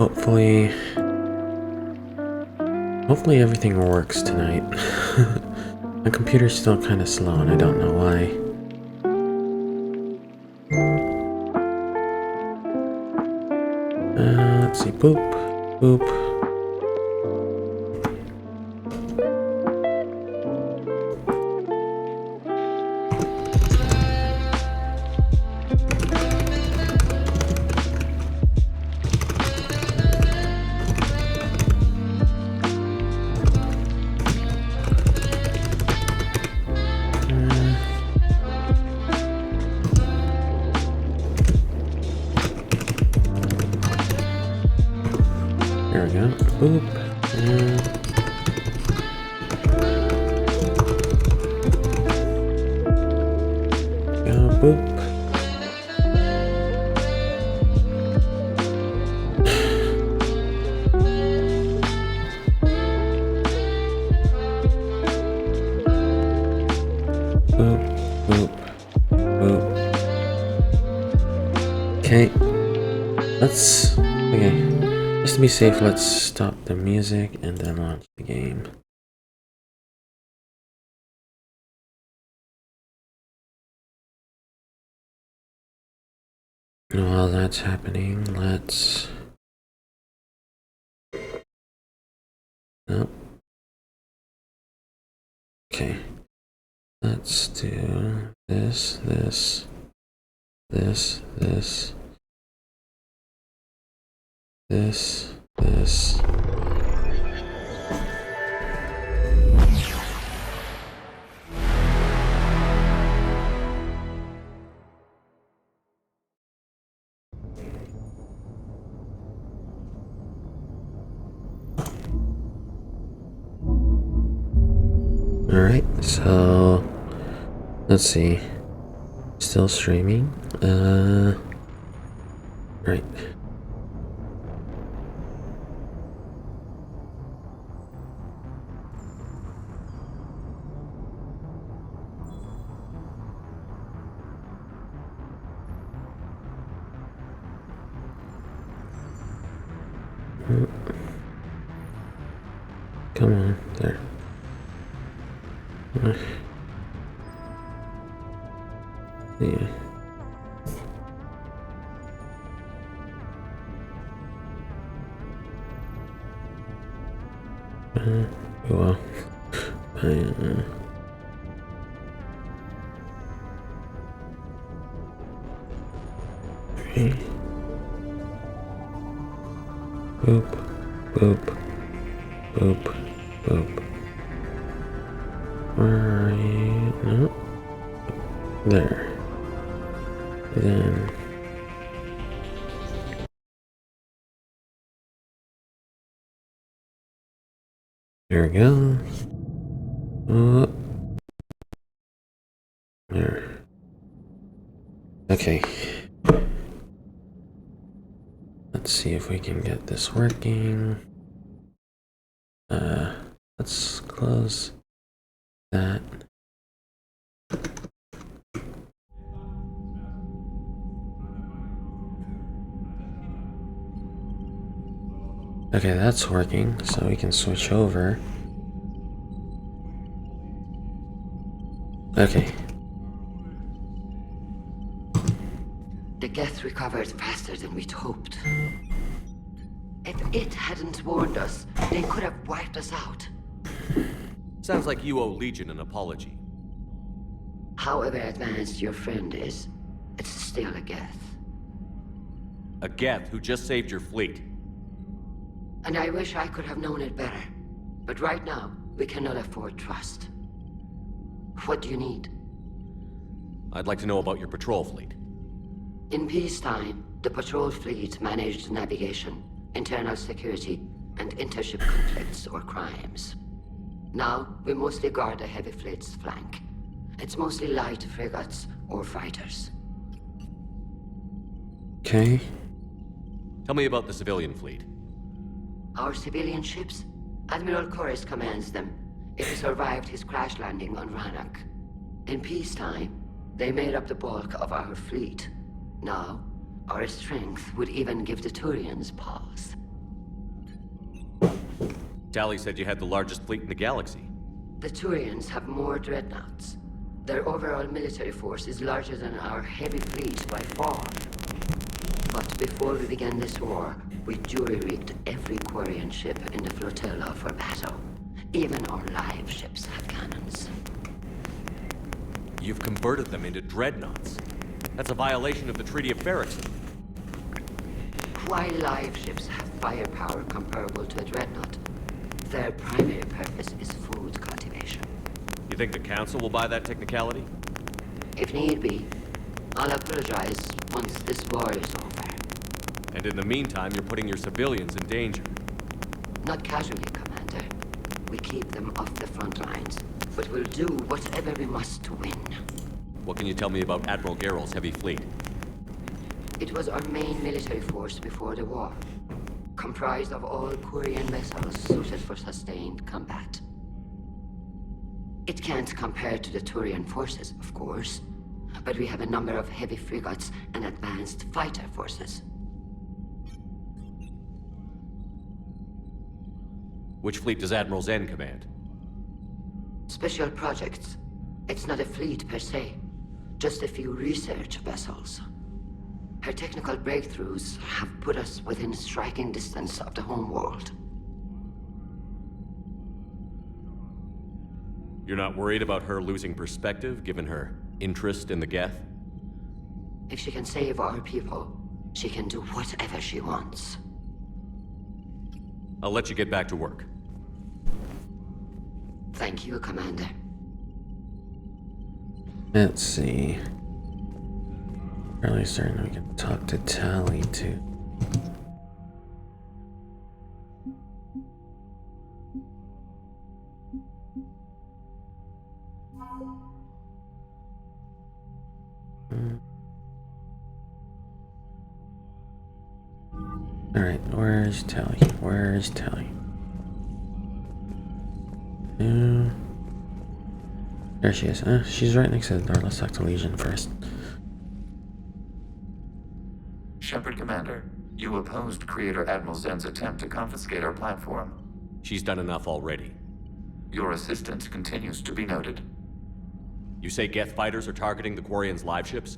Hopefully... Hopefully everything works tonight. My computer's still kind of slow and I don't know why. Let's see. Boop. Boop. There we go. Boop. Go boop. Boop. Boop. Boop. Okay. Let's. Okay. Just to be safe, let's stop the music and then launch the game. And while that's happening, let's... Nope. Okay. Let's do this, this, this, this, this, this. Alright, so let's see. Still streaming. Right. Come on, there. Yeah. Well. Okay. Boop, boop, boop, boop. Where are you? No. There. Then. There we go. There. Okay. Let's see if we can get this working. Let's close that. Okay, that's working, so we can switch over. Okay. The Geth recovered faster than we'd hoped. If it hadn't warned us, they could have wiped us out. Sounds like you owe Legion an apology. However advanced your friend is, it's still a Geth. A Geth who just saved your fleet. And I wish I could have known it better. But right now, we cannot afford trust. What do you need? I'd like to know about your patrol fleet. In peacetime, the patrol fleet managed navigation, internal security, and intership conflicts or crimes. Now, we mostly guard the heavy fleet's flank. It's mostly light frigates or fighters. Okay. Tell me about the civilian fleet. Our civilian ships? Admiral Corus commands them. He survived his crash landing on Rannoch. In peacetime, they made up the bulk of our fleet. Now, our strength would even give the Turians pause. Tali said you had the largest fleet in the galaxy. The Turians have more dreadnoughts. Their overall military force is larger than our heavy fleet by far. But before we began this war, we jury-rigged every Quarian ship in the flotilla for battle. Even our live ships have cannons. You've converted them into dreadnoughts. That's a violation of the Treaty of Ferrixon. While live ships have firepower comparable to a dreadnought, their primary purpose is food cultivation. You think the Council will buy that technicality? If need be, I'll apologize once this war is over. And in the meantime, you're putting your civilians in danger. Not casually, Commander. We keep them off the front lines, but we'll do whatever we must to win. What can you tell me about Admiral Geral's heavy fleet? It was our main military force before the war, comprised of all Quarian vessels suited for sustained combat. It can't compare to the Turian forces, of course, but we have a number of heavy frigates and advanced fighter forces. Which fleet does Admiral Zen command? Special projects. It's not a fleet per se, just a few research vessels. Her technical breakthroughs have put us within striking distance of the homeworld. You're not worried about her losing perspective, given her interest in the Geth? If she can save our people, she can do whatever she wants. I'll let you get back to work. Thank you, Commander. Let's see. Fairly certain we can talk to Tali too. Alright, where's Tali? Where's Tali? There she is. She's right next to the door. Let's talk to Legion first. Shepard Commander, you opposed Creator Admiral Zen's attempt to confiscate our platform. She's done enough already. Your assistance continues to be noted. You say Geth fighters are targeting the Quarians' live ships?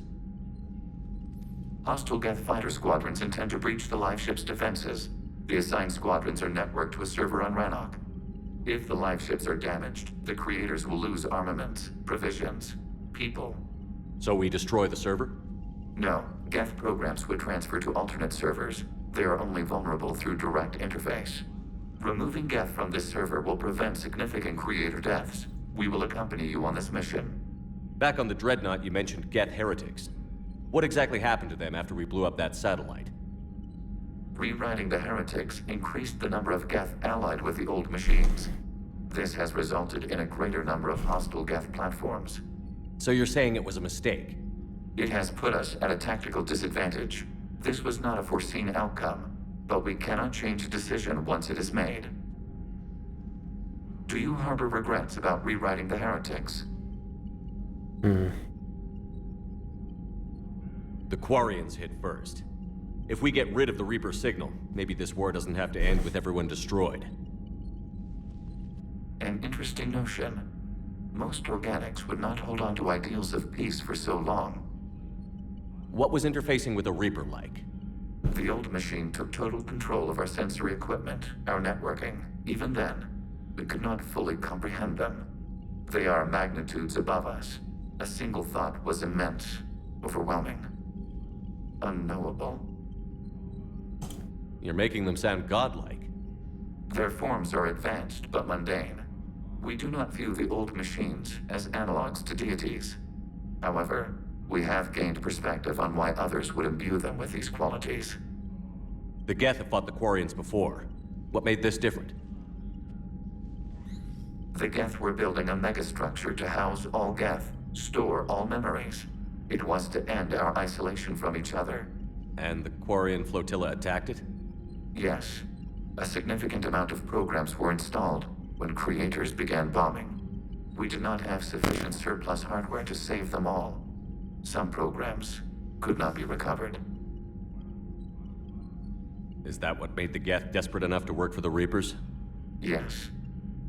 Hostile Geth fighter squadrons intend to breach the live ship's defenses. The assigned squadrons are networked to a server on Rannoch. If the live ships are damaged, the Creators will lose armaments, provisions, people. So we destroy the server? No, Geth programs would transfer to alternate servers. They are only vulnerable through direct interface. Removing Geth from this server will prevent significant Creator deaths. We will accompany you on this mission. Back on the Dreadnought, you mentioned Geth heretics. What exactly happened to them after we blew up that satellite? Rewriting the heretics increased the number of Geth allied with the old machines. This has resulted in a greater number of hostile Geth platforms. So you're saying it was a mistake? It has put us at a tactical disadvantage. This was not a foreseen outcome, but we cannot change a decision once it is made. Do you harbor regrets about rewriting the heretics? The Quarians hit first. If we get rid of the Reaper signal, maybe this war doesn't have to end with everyone destroyed. An interesting notion. Most organics would not hold on to ideals of peace for so long. What was interfacing with a Reaper like? The old machine took total control of our sensory equipment, our networking. Even then, we could not fully comprehend them. They are magnitudes above us. A single thought was immense, overwhelming, unknowable. You're making them sound godlike. Their forms are advanced but mundane. We do not view the old machines as analogs to deities. However, we have gained perspective on why others would imbue them with these qualities. The Geth have fought the Quarians before. What made this different? The Geth were building a megastructure to house all Geth, store all memories. It was to end our isolation from each other. And the Quarian flotilla attacked it? Yes. A significant amount of programs were installed when Creators began bombing. We did not have sufficient surplus hardware to save them all. Some programs could not be recovered. Is that what made the Geth desperate enough to work for the Reapers? Yes.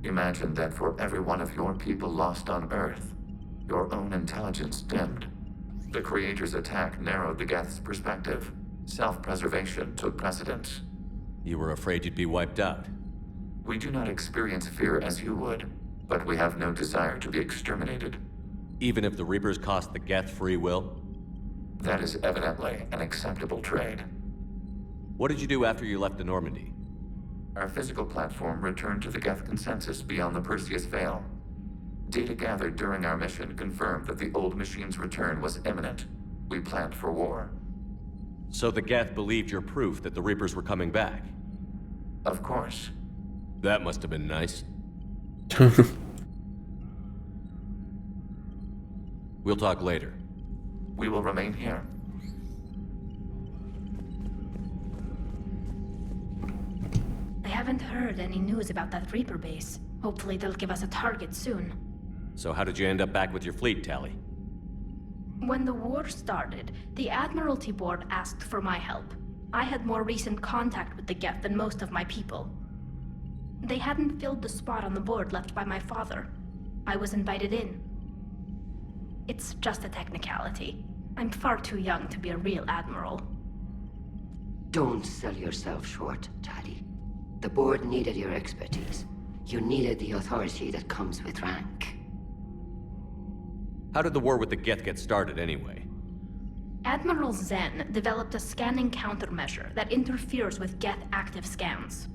Imagine that for every one of your people lost on Earth, your own intelligence dimmed. The Creator's attack narrowed the Geth's perspective. Self-preservation took precedence. You were afraid you'd be wiped out. We do not experience fear as you would, but we have no desire to be exterminated. Even if the Reapers cost the Geth free will? That is evidently an acceptable trade. What did you do after you left the Normandy? Our physical platform returned to the Geth consensus beyond the Perseus Veil. Data gathered during our mission confirmed that the old machine's return was imminent. We planned for war. So the Geth believed your proof that the Reapers were coming back? Of course. That must have been nice. We'll talk later. We will remain here. I haven't heard any news about that Reaper base. Hopefully they'll give us a target soon. So how did you end up back with your fleet, Tali? When the war started, the Admiralty Board asked for my help. I had more recent contact with the Geth than most of my people. They hadn't filled the spot on the board left by my father. I was invited in. It's just a technicality. I'm far too young to be a real admiral. Don't sell yourself short, Tali. The board needed your expertise. You needed the authority that comes with rank. How did the war with the Geth get started anyway? Admiral Zen developed a scanning countermeasure that interferes with Geth active scans.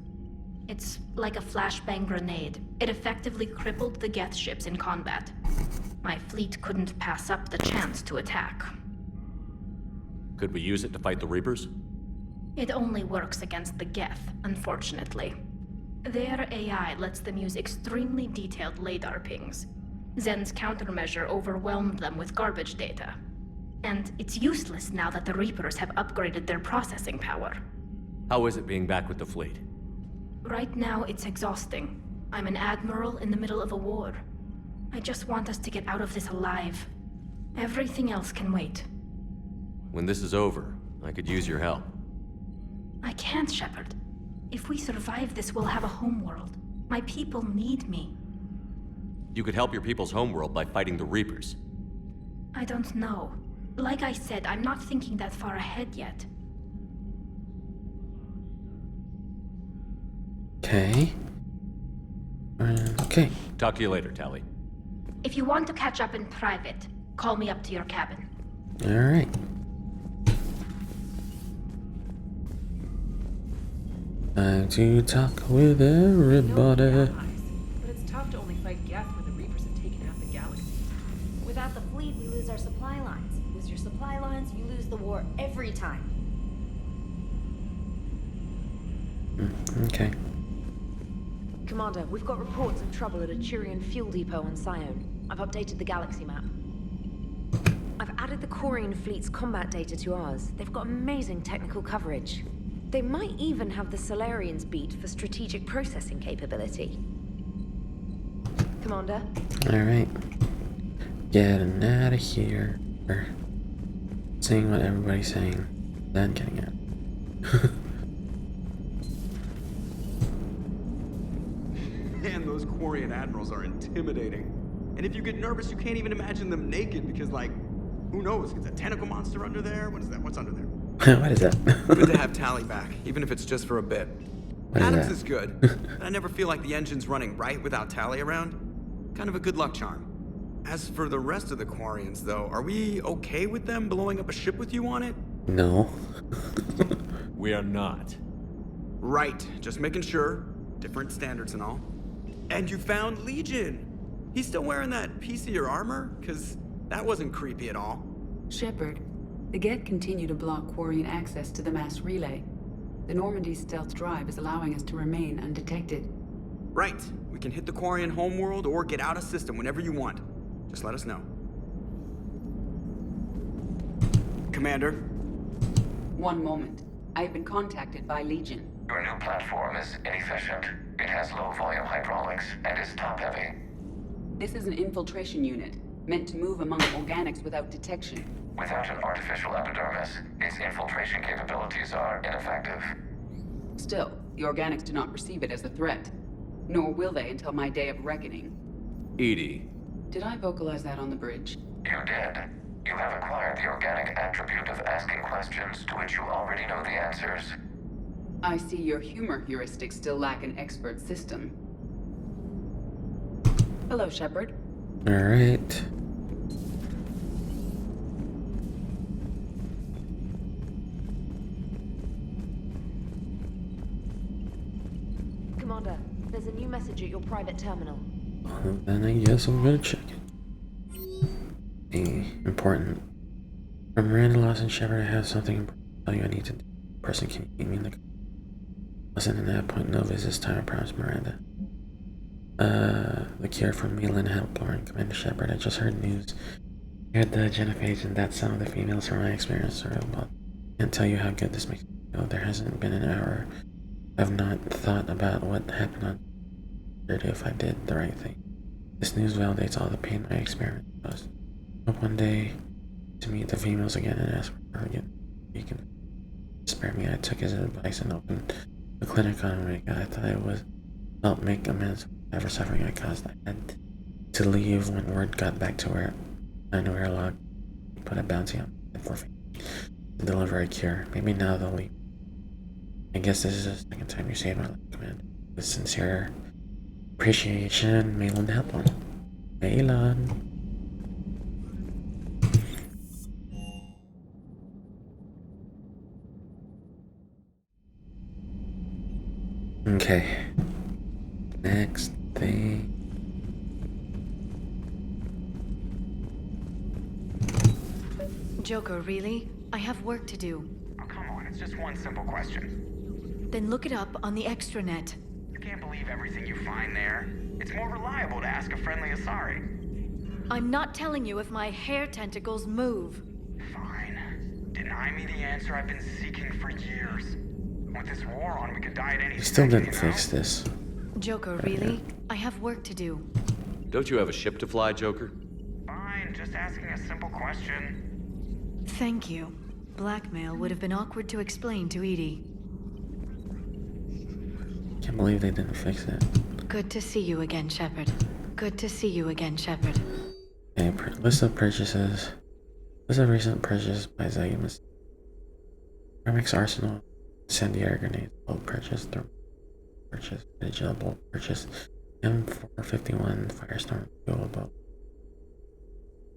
It's like a flashbang grenade. It effectively crippled the Geth ships in combat. My fleet couldn't pass up the chance to attack. Could we use it to fight the Reapers? It only works against the Geth, unfortunately. Their AI lets them use extremely detailed LADAR pings. Zen's countermeasure overwhelmed them with garbage data. And it's useless now that the Reapers have upgraded their processing power. How is it being back with the fleet? Right now, it's exhausting. I'm an admiral in the middle of a war. I just want us to get out of this alive. Everything else can wait. When this is over, I could use your help. I can't, Shepard. If we survive this, we'll have a homeworld. My people need me. You could help your people's homeworld by fighting the Reapers. I don't know. Like I said, I'm not thinking that far ahead yet. Okay. Okay. Talk to you later, Tali. If you want to catch up in private, call me up to your cabin. Alright. Time to talk with everybody. But it's tough to only fight Geth when the Reapers have taken half the galaxy. Without the fleet, we lose our supply lines. Lose your supply lines, you lose the war every time. Okay. Commander, we've got reports of trouble at a Turian fuel depot on Sion. I've updated the galaxy map. I've added the Quarian fleet's combat data to ours. They've got amazing technical coverage. They might even have the Solarians beat for strategic processing capability. Commander? Alright. Getting out of here. Or saying what everybody's saying. Then getting out. Man, those Quarian admirals are intimidating. And if you get nervous, you can't even imagine them naked because, like, who knows? Is a tentacle monster under there? What is that? What's under there? What is that? Good to have Tali back, even if it's just for a bit. What is Adams that? is good, but I never feel like the engine's running right without Tali around. Kind of a good luck charm. As for the rest of the Quarians, though, are we okay with them blowing up a ship with you on it? No. We are not. Right, just making sure. Different standards and all. And you found Legion. He's still wearing that piece of your armor? Because that wasn't creepy at all. Shepard, the Geth continue to block Quarian access to the mass relay. The Normandy stealth drive is allowing us to remain undetected. Right. We can hit the Quarian homeworld or get out of system whenever you want. Just let us know. Commander? One moment. I have been contacted by Legion. Your new platform is inefficient. It has low volume hydraulics and is top heavy. This is an infiltration unit, meant to move among organics without detection. Without an artificial epidermis, its infiltration capabilities are ineffective. Still, the organics do not perceive it as a threat. Nor will they until my day of reckoning. EDI. Did I vocalize that on the bridge? You did. You have acquired the organic attribute of asking questions to which you already know the answers. I see your humor heuristics still lack an expert system. Hello, Shepard. Alright. Commander, there's a new message at your private terminal. Well, then I guess I'm gonna check it. Important. From Miranda Lawson Shepard, I have something important to tell you. I need to. Person, can you meet me in the. Wasn't in that point. No visits time. I promised Miranda. The cure for Malin helped Lauren. Commander Shepard, I just heard news. I had the genophage, and that some of the females from my experience are about. Can't tell you how good this makes me feel. There hasn't been an hour I've not thought about what happened on Thursday if I did the right thing. This news validates all the pain my experience caused. I hope one day to meet the females again and ask for her again. You can spare me. I took his advice and opened a clinic on Omega. I thought it would help make amends for whatever suffering I caused. I had to leave when word got back to where I know where log. Put a bounty on it for me to deliver a cure. Maybe now they'll leave. I guess this is the second time you saved my life, Commander. With sincere appreciation, Malin Helplon. Malin. Okay. Next thing. Joker, really? I have work to do. Oh, come on, it's just one simple question. Then look it up on the extranet. You can't believe everything you find there. It's more reliable to ask a friendly Asari. I'm not telling you if my hair tentacles move. Fine. Deny me the answer I've been seeking for years. With this war on, we could die at any You still second, didn't you know? fix this. Joker, really? I have work to do. Don't you have a ship to fly, Joker? Fine, just asking a simple question. Thank you. Blackmail would have been awkward to explain to EDI. Can't believe they didn't fix it. Good to see you again, Shepard. Good to see you again, Shepard. Okay, list of purchases. List of recent purchases by Zymus. Remix Arsenal. Incendiary grenades. Bolt purchase. Purchase. Digital bolt purchase. M451 Firestorm fuel bolt.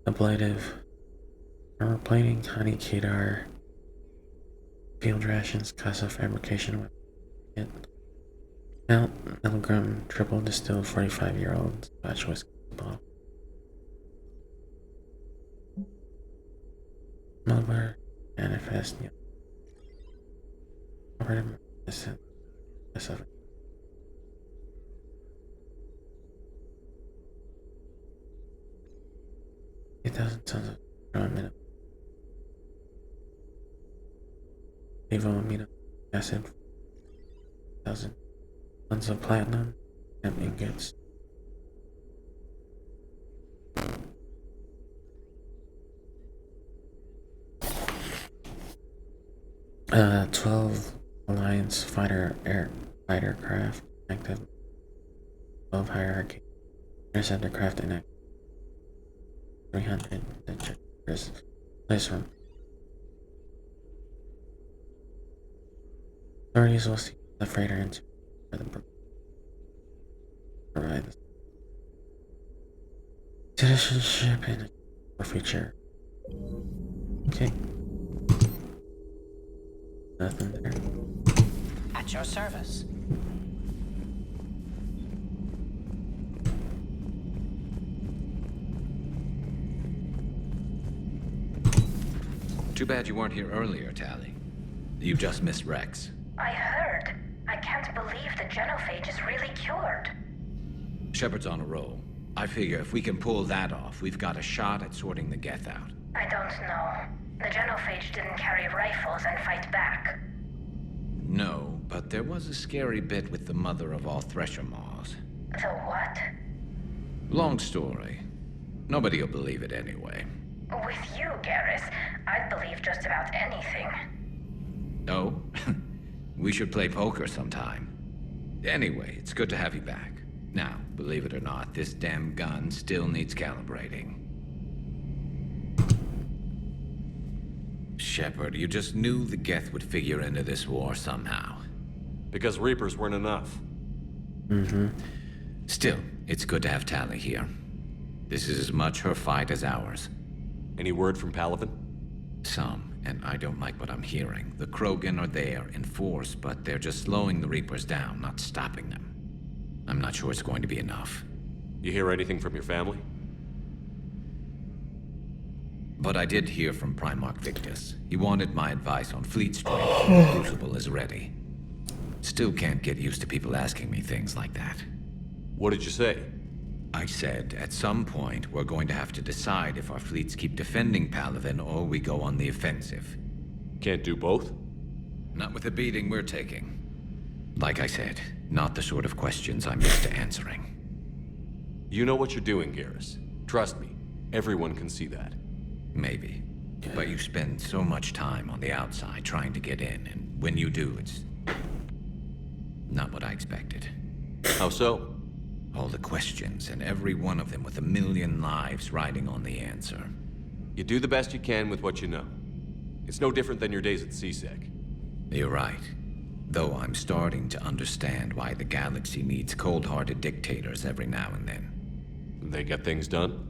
Ablative. Armor plating. Honey Kedar. Field rations. Casa fabrication weapon. Mount Milgram triple distilled 45-year-old Scotch whiskey bottle. Mulber manifest. Operative medicine. 8,000 tons of amino. Amino acid. 1,000 tons of platinum and ingots. 12 Alliance fighter craft active. 12 hierarchy. Interceptor craft inactive. 300 detectors. Place room. Authorities will see the freighter into the provide citizenship and a feature. Okay. Nothing there. At your service. Too bad you weren't here earlier, Tali. You just missed Rex. I heard. I can't believe the genophage is really cured. Shepard's on a roll. I figure if we can pull that off, we've got a shot at sorting the Geth out. I don't know. The genophage didn't carry rifles and fight back. No, but there was a scary bit with the mother of all Thresher Maws. The what? Long story. Nobody'll believe it anyway. With you, Garrus, I'd believe just about anything. Oh? We should play poker sometime. Anyway, it's good to have you back. Now, believe it or not, this damn gun still needs calibrating. Shepard, you just knew the Geth would figure into this war somehow. Because Reapers weren't enough. Still, it's good to have Tali here. This is as much her fight as ours. Any word from Palaven? Some, and I don't like what I'm hearing. The Krogan are there in force, but they're just slowing the Reapers down, not stopping them. I'm not sure it's going to be enough. You hear anything from your family? But I did hear from Primarch Victus. He wanted my advice on fleet strength when the Crucible is ready. Still can't get used to people asking me things like that. What did you say? I said, at some point, we're going to have to decide if our fleets keep defending Palaven or we go on the offensive. Can't do both? Not with the beating we're taking. Like I said, not the sort of questions I'm used to answering. You know what you're doing, Garrus. Trust me, everyone can see that. Maybe. But you spend so much time on the outside trying to get in, and when you do, it's not what I expected. How so? All the questions, and every one of them with a million lives riding on the answer. You do the best you can with what you know. It's no different than your days at CSEC. You're right. Though I'm starting to understand why the galaxy needs cold-hearted dictators every now and then. They get things done?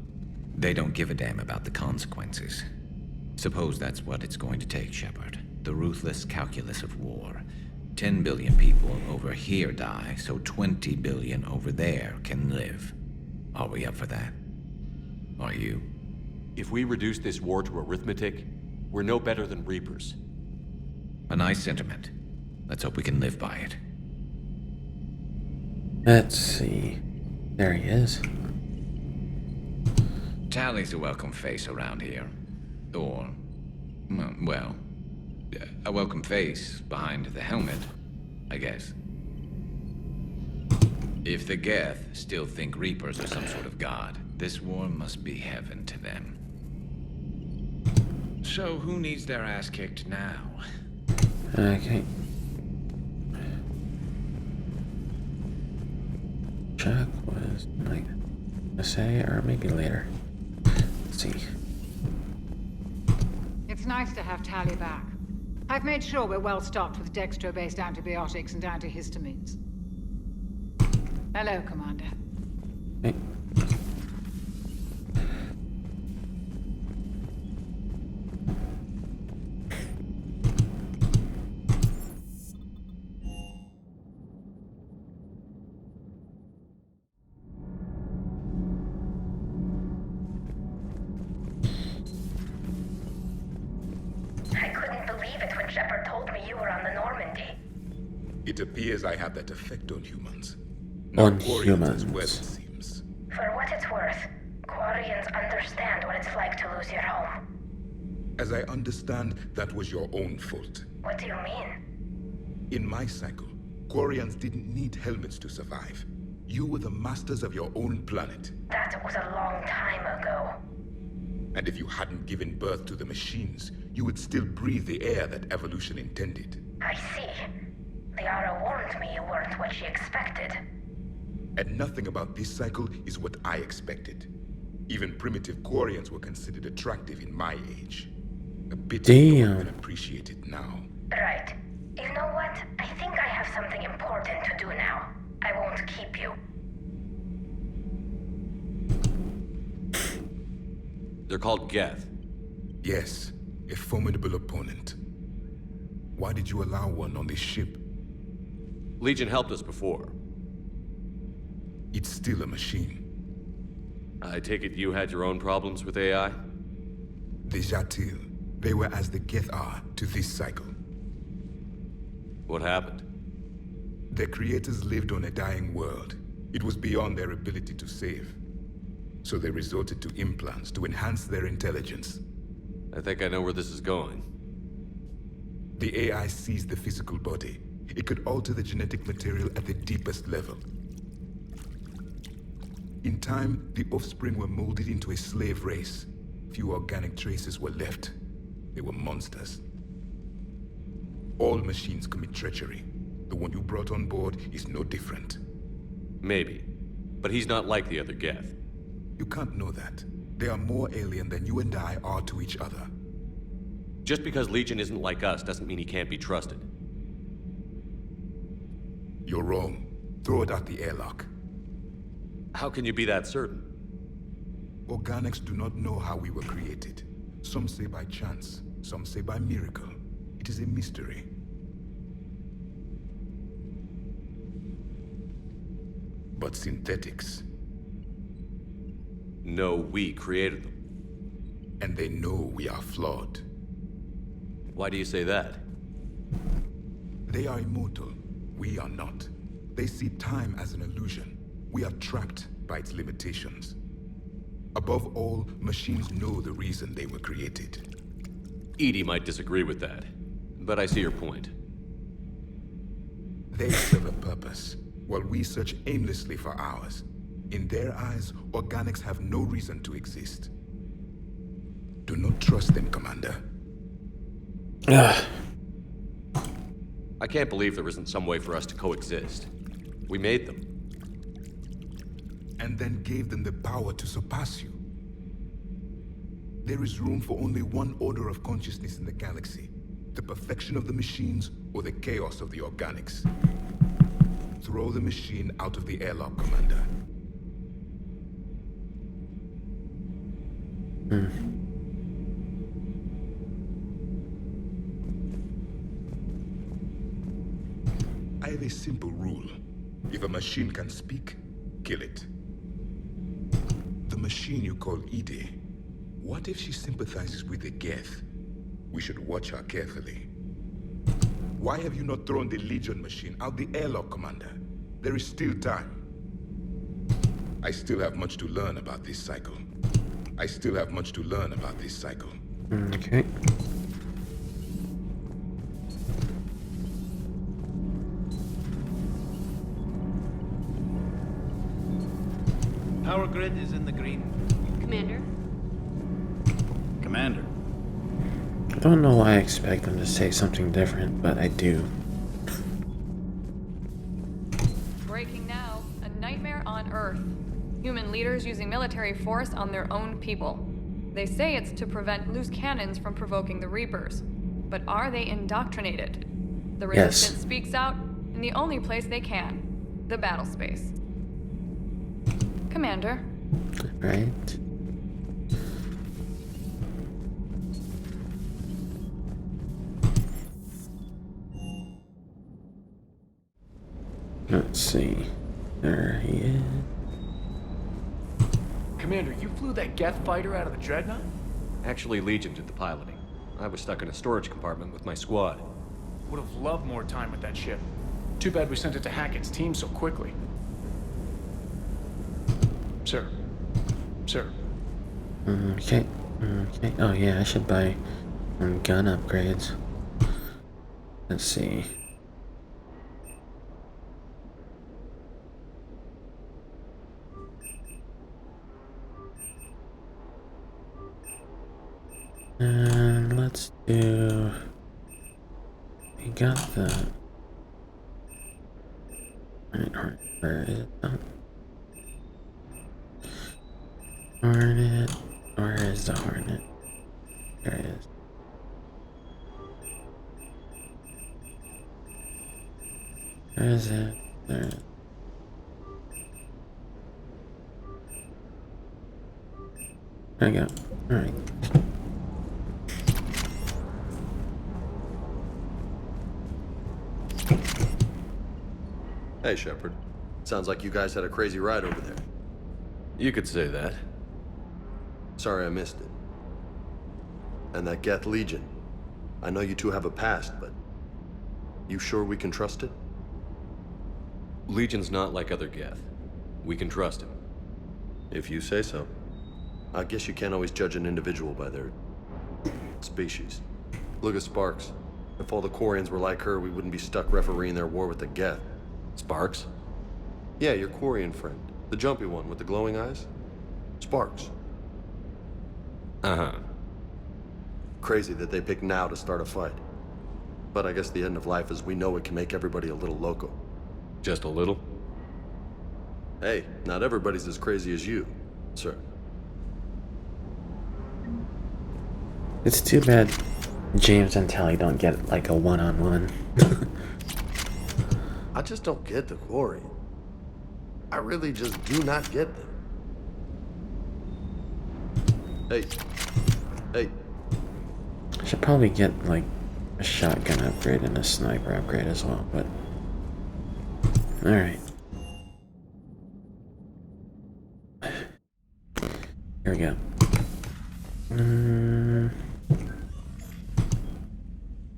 They don't give a damn about the consequences. Suppose that's what it's going to take, Shepard. The ruthless calculus of war. 10 billion people over here die, so 20 billion over there can live. Are we up for that? Are you? If we reduce this war to arithmetic, we're no better than Reapers. A nice sentiment. Let's hope we can live by it. Let's see. There he is. Tali's a welcome face around here. Or, well, a welcome face behind the helmet, I guess. If the Geth still think Reapers are some sort of god, this war must be heaven to them. So who needs their ass kicked now? Okay. Chuck was like to say, or maybe later. Let's see. It's nice to have Tali back. I've made sure we're well stocked with dextro-based antibiotics and antihistamines. Hello, Commander. Hey. I couldn't believe it when Shepard told me you were on the Normandy. It appears I have that effect on humans. On Quarians as humans. well, it seems. For what it's worth, Quarians understand what it's like to lose your home. As I understand, that was your own fault. What do you mean? In my cycle, Quarians didn't need helmets to survive. You were the masters of your own planet. That was a long time ago. And if you hadn't given birth to the machines, you would still breathe the air that evolution intended. I see. Liara warned me you weren't what she expected. And nothing about this cycle is what I expected. Even primitive Quarians were considered attractive in my age. A bit Damn. and appreciated now. Right. You know what? I think I have something important to do now. I won't keep you. They're called Geth. Yes, a formidable opponent. Why did you allow one on this ship? Legion helped us before. It's still a machine. I take it you had your own problems with AI? The Jatil, they were as the Geth are to this cycle. What happened? Their creators lived on a dying world. It was beyond their ability to save. So they resorted to implants to enhance their intelligence. I think I know where this is going. The AI seized the physical body. It could alter the genetic material at the deepest level. In time, the offspring were molded into a slave race. Few organic traces were left. They were monsters. All machines commit treachery. The one you brought on board is no different. Maybe. But he's not like the other Geth. You can't know that. They are more alien than you and I are to each other. Just because Legion isn't like us doesn't mean he can't be trusted. You're wrong. Throw it at the airlock. How can you be that certain? Organics do not know how we were created. Some say by chance, some say by miracle. It is a mystery. But synthetics. No, we created them. And they know we are flawed. Why do you say that? They are immortal. We are not. They see time as an illusion. We are trapped by its limitations. Above all, machines know the reason they were created. EDI might disagree with that, but I see your point. They serve a purpose, while we search aimlessly for ours. In their eyes, organics have no reason to exist. Do not trust them, Commander. I can't believe there isn't some way for us to coexist. We made them. And then gave them the power to surpass you. There is room for only one order of consciousness in the galaxy. The perfection of the machines or the chaos of the organics. Throw the machine out of the airlock, Commander. I have a simple rule. If a machine can speak, kill it. The machine you call EDI, what if she sympathizes with the Geth? We should watch her carefully. Why have you not thrown the Legion machine out the airlock, Commander? There is still time. I still have much to learn about this cycle. Okay. Power grid is in the green. Commander? Commander. I don't know why I expect them to say something different, but I do. Breaking now. A nightmare on Earth. Human leaders using military force on their own people. They say it's to prevent loose cannons from provoking the Reapers. But are they indoctrinated? The Resistance speaks out in the only place they can. The battle space. Commander. Right. Let's see. There he is. Commander, you flew that Geth fighter out of the Dreadnought? Actually, Legion did the piloting. I was stuck in a storage compartment with my squad. Would have loved more time with that ship. Too bad we sent it to Hackett's team so quickly. Sir. Sir. Okay. Okay. Oh yeah, I should buy gun upgrades. Let's see. And let's do. We got the. Alright, where is it? Oh. Hornet. Where is the Hornet? There it is. Where is it? There it is. There we go. Alright. Hey, Shepard. Sounds like you guys had a crazy ride over there. You could say that. Sorry I missed it. And that Geth Legion. I know you two have a past, but you sure we can trust it? Legion's not like other Geth. We can trust him. If you say so. I guess you can't always judge an individual by their species. Look at Sparks. If all the Quarians were like her, we wouldn't be stuck refereeing their war with the Geth. Sparks? Yeah, your Quarian friend. The jumpy one with the glowing eyes. Sparks. Uh-huh. Crazy that they pick now to start a fight. But I guess the end of life as we know it can make everybody a little loco. Just a little? Hey, not everybody's as crazy as you, sir. It's too bad James and Tally don't get like a one-on-one. I just don't get the Quarian. I really just do not get them. Hey. Hey. I should probably get like a shotgun upgrade and a sniper upgrade as well, but alright. Here we go.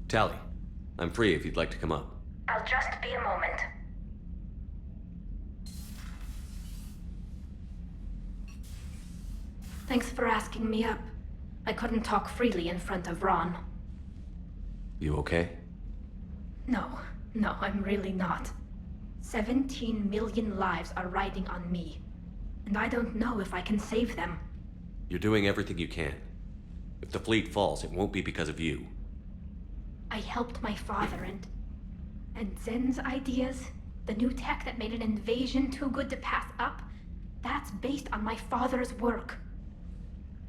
Tally, I'm free if you'd like to come up. I'll just be a moment. Thanks for asking me up. I couldn't talk freely in front of Ron. You okay? No, I'm really not. 17 million lives are riding on me, and I don't know if I can save them. You're doing everything you can. If the fleet falls, it won't be because of you. I helped my father and Zen's ideas, the new tech that made an invasion too good to pass up, that's based on my father's work.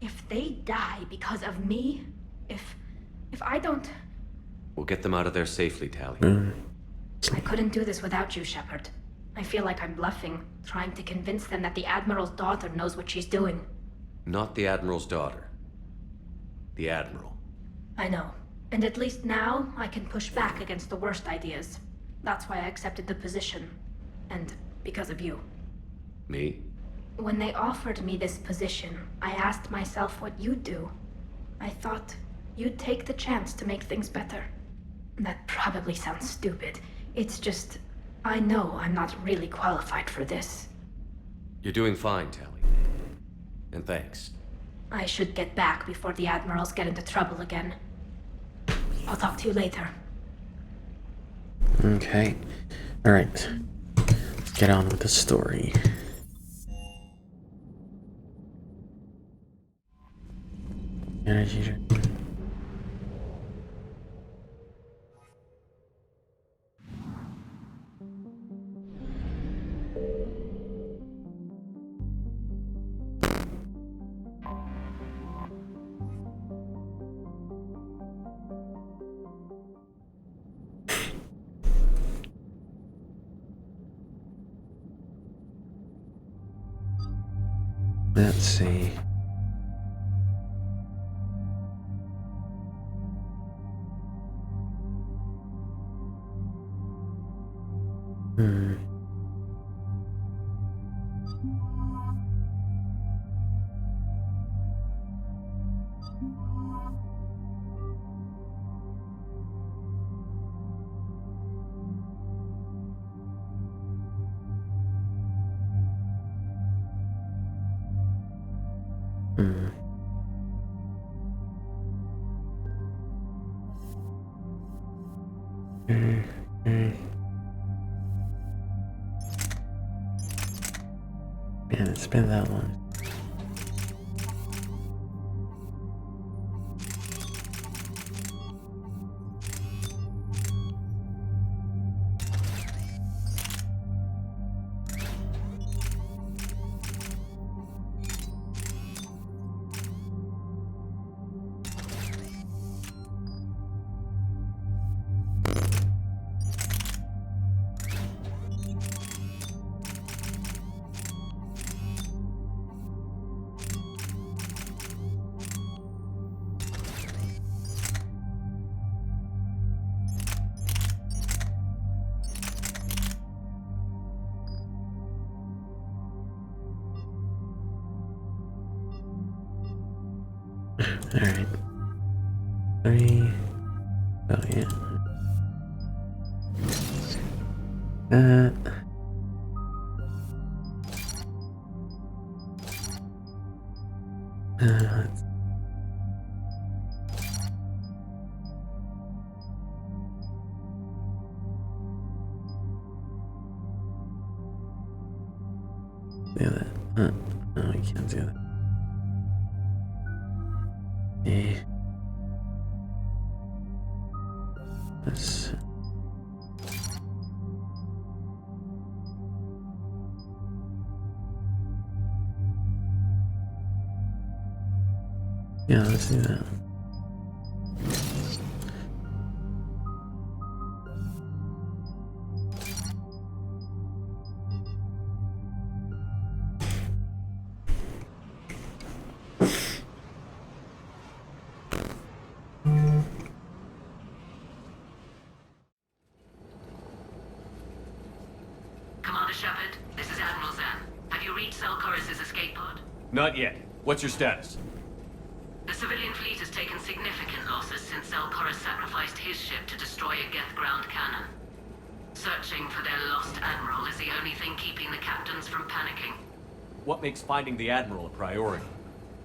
If they die because of me, if I don't... We'll get them out of there safely, Tally. I couldn't do this without you, Shepard. I feel like I'm bluffing, trying to convince them that the Admiral's daughter knows what she's doing. Not the Admiral's daughter. The Admiral. I know. And at least now, I can push back against the worst ideas. That's why I accepted the position. And because of you. Me? When they offered me this position, I asked myself what you'd do. I thought you'd take the chance to make things better. That probably sounds stupid. It's just, I know I'm not really qualified for this. You're doing fine, Tally. And thanks. I should get back before the Admirals get into trouble again. I'll talk to you later. Okay. Alright. Let's get on with the story. Energy drink. Let's see. Man, it's been that long. Alright. 3. Oh, yeah. Let's... do that. No, we can't do that. Let's... Yeah, let's do that. Commander Shepard, this is Admiral Zan. Have you reached Zelkorus' escape pod? Not yet. What's your status? The civilian fleet has taken significant losses since Zelkorus sacrificed his ship to destroy a Geth ground cannon. Searching for their lost admiral is the only thing keeping the captains from panicking. What makes finding the Admiral a priority?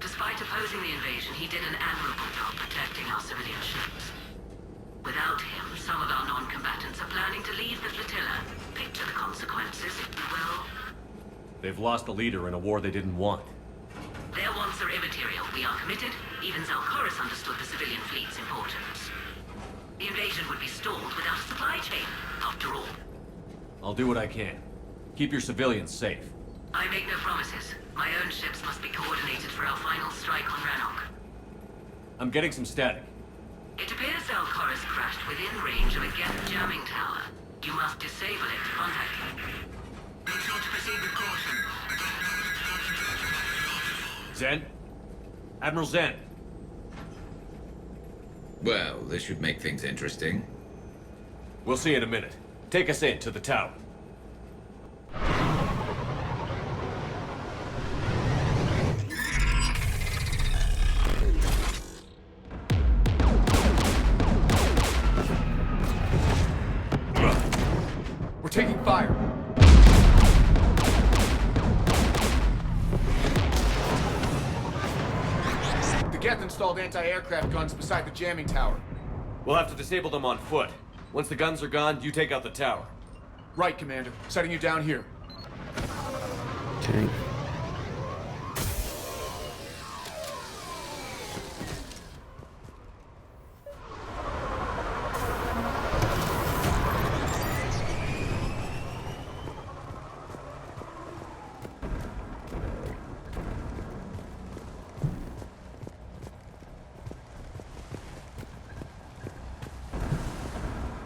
Despite opposing the invasion, he did an admirable job protecting our civilian ships. Without him, some of our non-combatants are planning to leave the flotilla. Picture the consequences, if you will. They've lost a leader in a war they didn't want. Their wants are immaterial. We are committed. Even Zelkorus understood the civilian fleet's importance. The invasion would be stalled without a supply chain, after all. I'll do what I can. Keep your civilians safe. I make no promises. My own ships must be coordinated for our final strike on Rannoch. I'm getting some static. It appears Zelkorus crashed within range of a Geth jamming tower. You must disable it to contact him. Make sure to proceed with caution. Zen? Admiral Zen? Well, this should make things interesting. We'll see in a minute. Take us in to the tower. We're taking fire. The Geth installed anti-aircraft guns beside the jamming tower. We'll have to disable them on foot. Once the guns are gone, you take out the tower. Right, Commander. Setting you down here. Okay.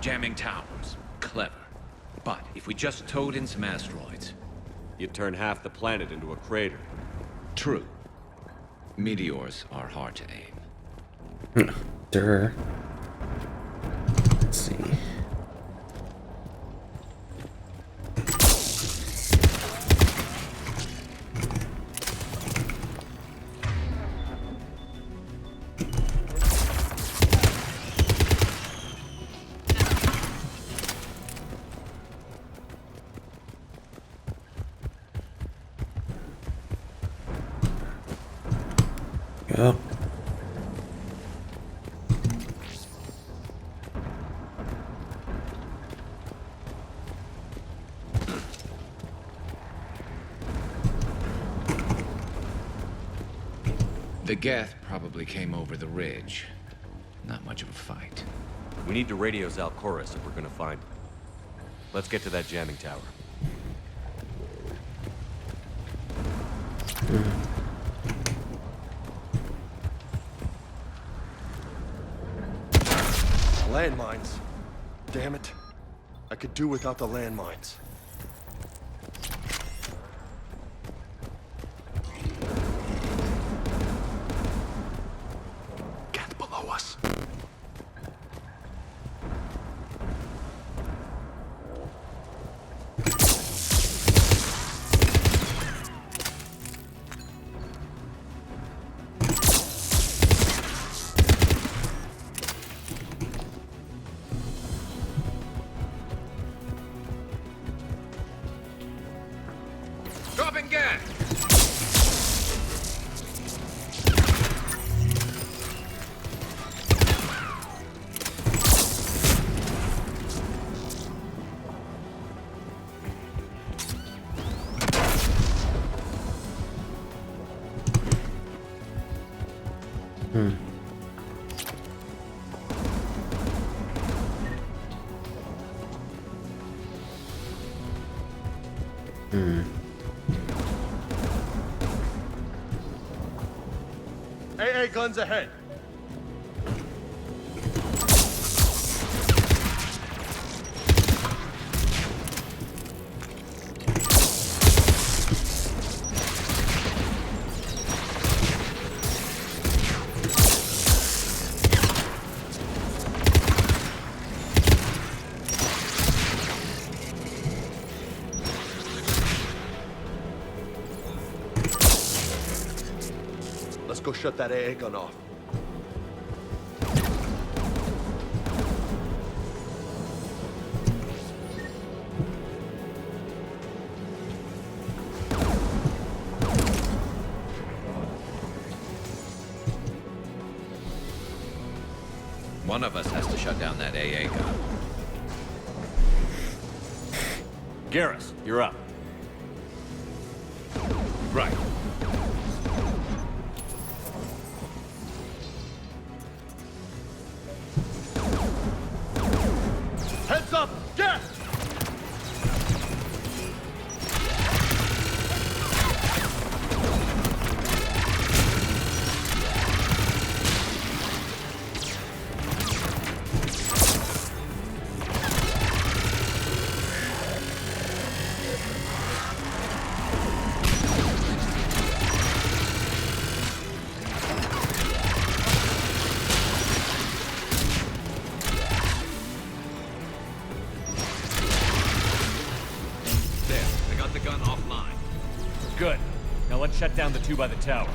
Jamming towers. Clever. But if we just towed in some asteroids... You'd turn half the planet into a crater. True. Meteors are hard to aim. Durr. Let's see. Go. The Geth probably came over the ridge. Not much of a fight. We need to radio Zelkorus if we're gonna find him. Let's get to that jamming tower. Landmines. Damn it. I could do without the landmines. Get below us. Dropping gas! AA guns ahead. Let's go shut that AA gun off. One of us has to shut down that AA gun. Garrus, you're up. Right. Heads up! Get! Good. Now let's shut down the two by the tower.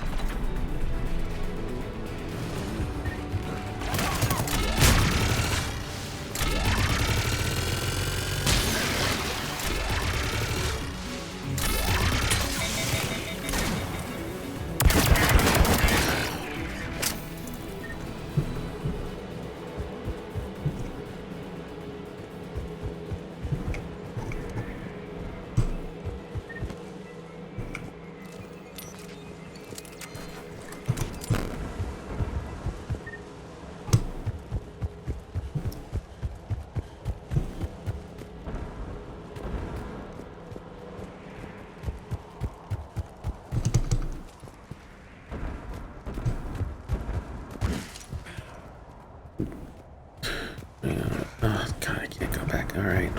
Oh, God, I can't go back. All right.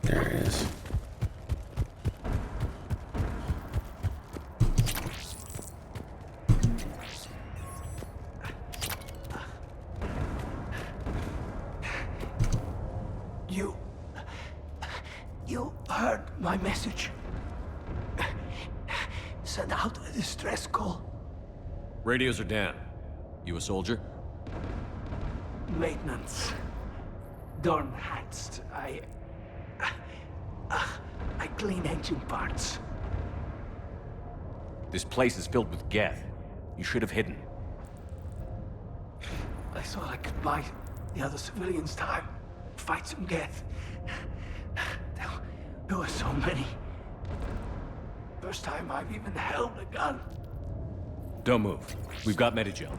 There it is. You heard my message. Send out a distress call. Radios are down. You a soldier? Maintenance. Dornhatst. I clean engine parts. This place is filled with Geth. You should have hidden. I thought I could buy the other civilians time. Fight some Geth. There were so many. First time I've even held a gun. Don't move. We've got Medigel.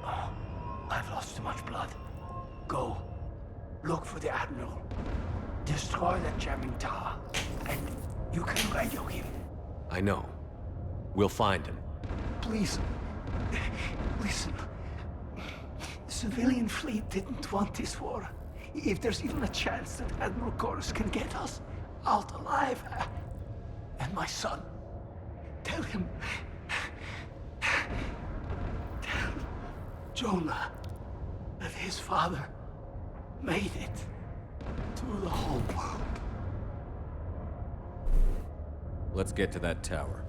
Oh, I've lost too much blood. Go. Look for the Admiral. Destroy that jamming tower. And you can radio him. I know. We'll find him. Please. Listen. The civilian fleet didn't want this war. If there's even a chance that Admiral Chorus can get us out alive. And my son. Tell him. Tell Jonah that his father made it to the whole world. Let's get to that tower.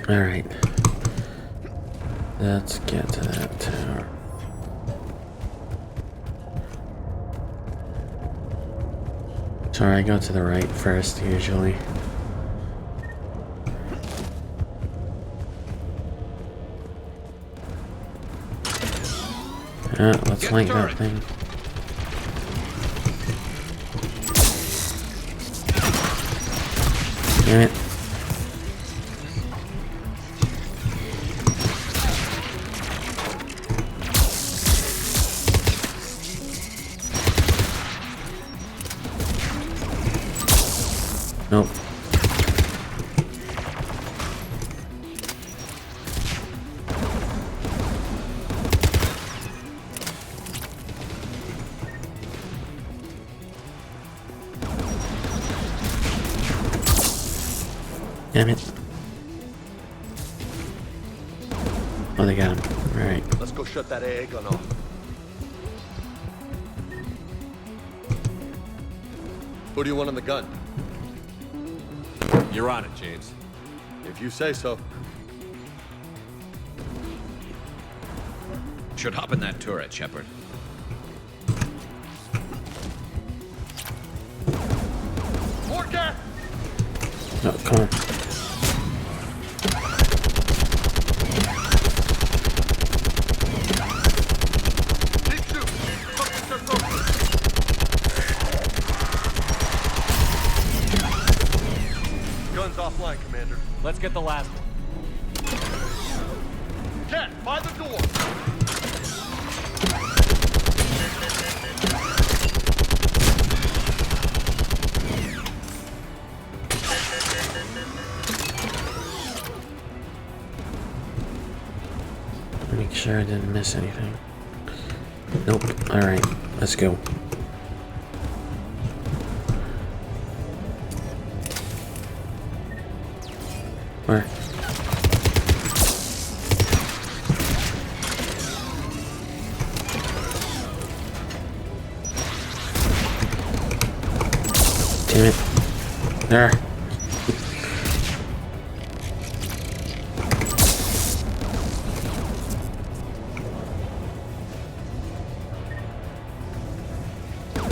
All right. Let's get to that tower. Sorry, I go to the right first, usually. Let's flank that thing. Damn it. Damn it. Oh, they got him. Alright. Let's go shut that AA gun off. Who do you want on the gun? You're on it, James. If you say so. Should hop in that turret, Shepard. More gas! No, come on. Guns offline, Commander. Let's get the last one. Cat, by the door! Make sure I didn't miss anything. Nope. Alright, let's go. Where? Damn it. There.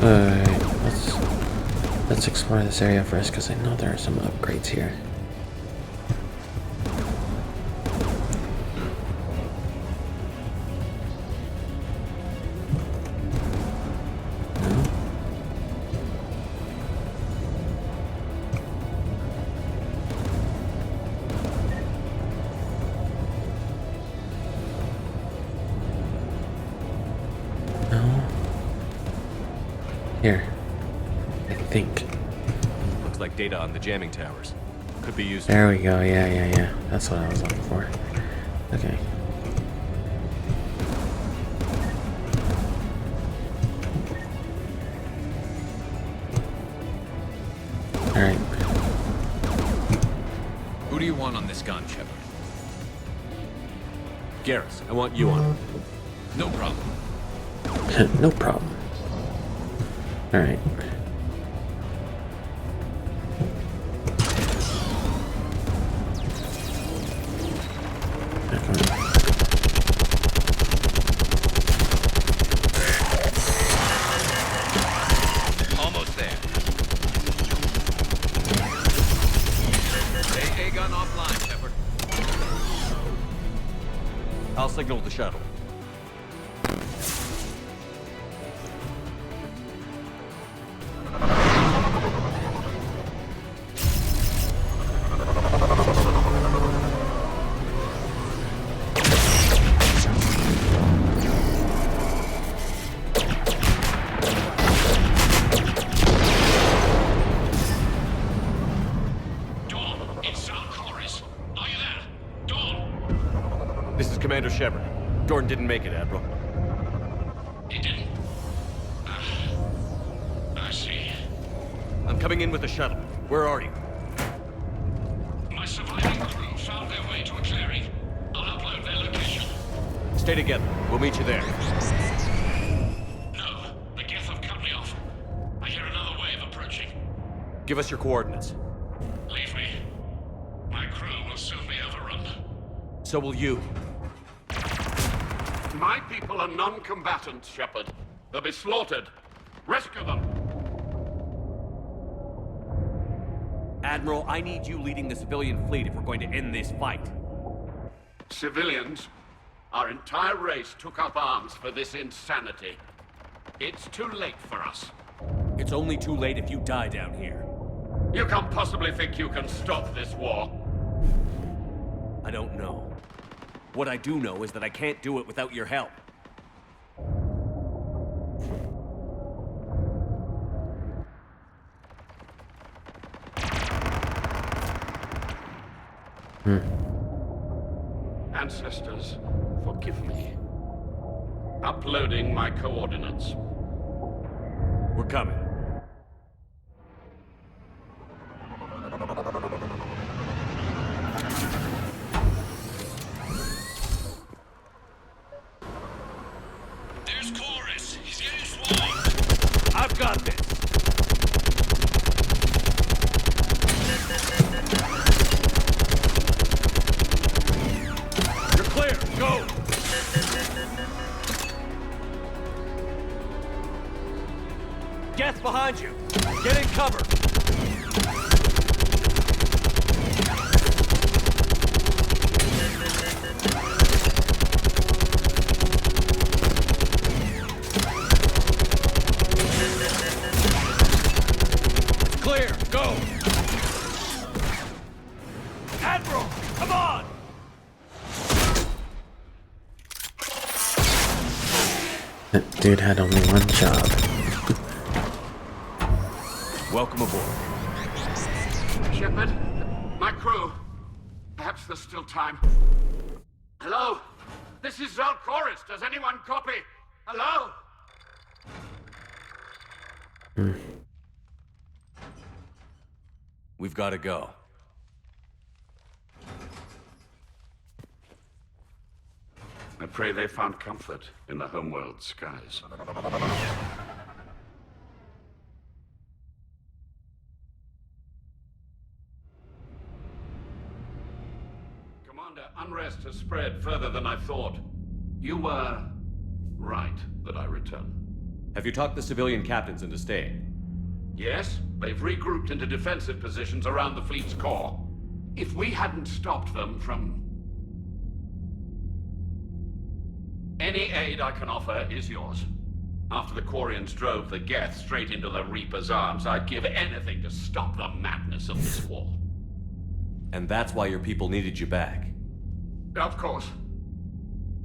Alright, let's explore this area first because I know there are some upgrades here. Here. I think. Looks like data on the jamming towers. Could be used. There we go. Yeah. That's what I was looking for. Okay. Alright. Who do you want on this gun, Shepard? Garrus, I want you on it. No problem. No problem. Alright. Almost there. AA gun offline, Shepard. I'll signal the shuttle. Commander Shepard. Gordon didn't make it, Admiral. He didn't? I see. I'm coming in with the shuttle. Where are you? My surviving crew found their way to a clearing. I'll upload their location. Stay together. We'll meet you there. No, the Geth have cut me off. I hear another wave approaching. Give us your coordinates. Leave me. My crew will soon be overrun. So will you. My people are non-combatants, Shepard. They'll be slaughtered. Rescue them! Admiral, I need you leading the civilian fleet if we're going to end this fight. Civilians? Our entire race took up arms for this insanity. It's too late for us. It's only too late if you die down here. You can't possibly think you can stop this war. I don't know. What I do know is that I can't do it without your help. Ancestors, forgive me. Uploading my coordinates. We're coming. behind you! Get in cover! Clear! Go! Admiral! Come on! That dude had only one job. Welcome aboard. Shepard, my crew. Perhaps there's still time. Hello? This is Zalcoris. Does anyone copy? Hello? We've got to go. I pray they found comfort in the homeworld skies. Commander, unrest has spread further than I thought. You were right that I return. Have you talked the civilian captains into staying? Yes, they've regrouped into defensive positions around the fleet's core. If we hadn't stopped them from... Any aid I can offer is yours. After the Quarians drove the Geth straight into the Reaper's arms, I'd give anything to stop the madness of this war. And that's why your people needed you back. Of course.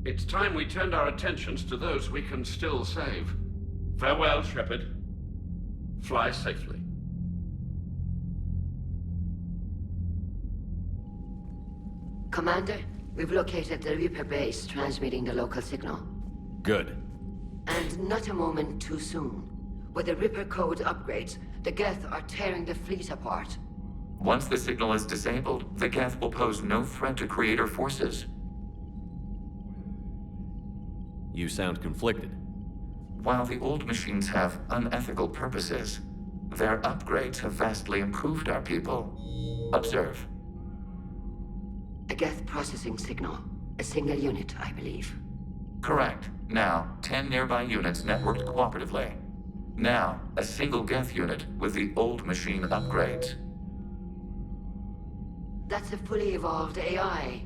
It's time we turned our attentions to those we can still save. Farewell, Shepard. Fly safely. Commander, we've located the Reaper base transmitting the local signal. Good. And not a moment too soon. With the Reaper code upgrades, the Geth are tearing the fleet apart. Once the signal is disabled, the Geth will pose no threat to Creator forces. You sound conflicted. While the old machines have unethical purposes, their upgrades have vastly improved our people. Observe. A Geth processing signal. A single unit, I believe. Correct. Now, 10 nearby units networked cooperatively. Now, a single Geth unit with the old machine upgrades. That's a fully evolved AI.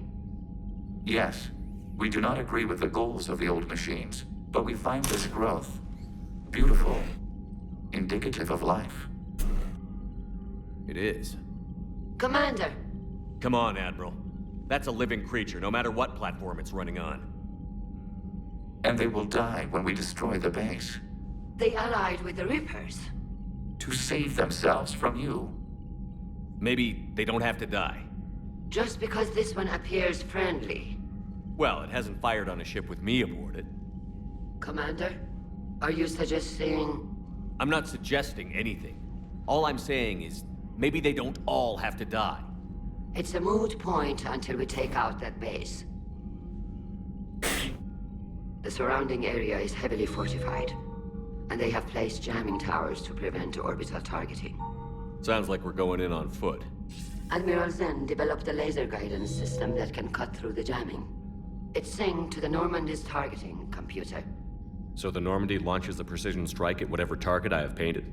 Yes, we do not agree with the goals of the old machines, but we find this growth beautiful, indicative of life. It is. Commander! Come on, Admiral. That's a living creature, no matter what platform it's running on. And they will die when we destroy the base. They allied with the Reapers. To save themselves from you. Maybe they don't have to die. Just because this one appears friendly. Well, it hasn't fired on a ship with me aboard it. Commander, are you suggesting... I'm not suggesting anything. All I'm saying is, maybe they don't all have to die. It's a moot point until we take out that base. The surrounding area is heavily fortified, and they have placed jamming towers to prevent orbital targeting. Sounds like we're going in on foot. Admiral Zen developed a laser guidance system that can cut through the jamming. It's synced to the Normandy's targeting computer. So the Normandy launches a precision strike at whatever target I have painted?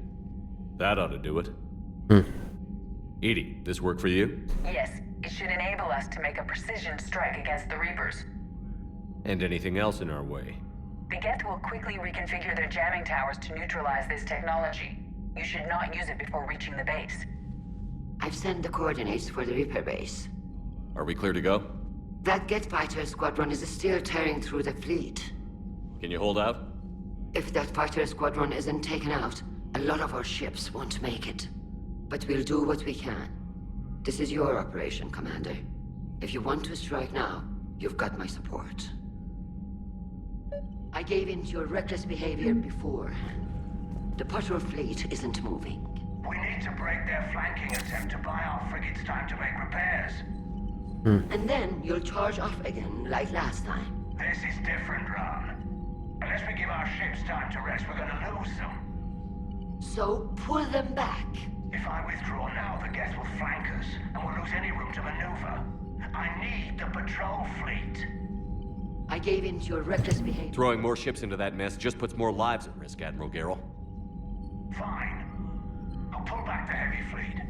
That ought to do it. EDI, this work for you? Yes, it should enable us to make a precision strike against the Reapers. And anything else in our way? The Geth will quickly reconfigure their jamming towers to neutralize this technology. You should not use it before reaching the base. I've sent the coordinates for the Reaper base. Are we clear to go? That Geth fighter squadron is still tearing through the fleet. Can you hold out? If that fighter squadron isn't taken out, a lot of our ships won't make it. But we'll do what we can. This is your operation, Commander. If you want to strike now, you've got my support. I gave in to your reckless behavior beforehand. The patrol fleet isn't moving. We need to break their flanking attempt to buy our frigates time to make repairs. And then you'll charge off again, like last time. This is different, Ron. Unless we give our ships time to rest, we're gonna lose them. So pull them back. If I withdraw now, the Geth will flank us, and we'll lose any room to maneuver. I need the patrol fleet. I gave in to your reckless behavior. Throwing more ships into that mess just puts more lives at risk, Admiral Garrel. Fine. the heavy fleet.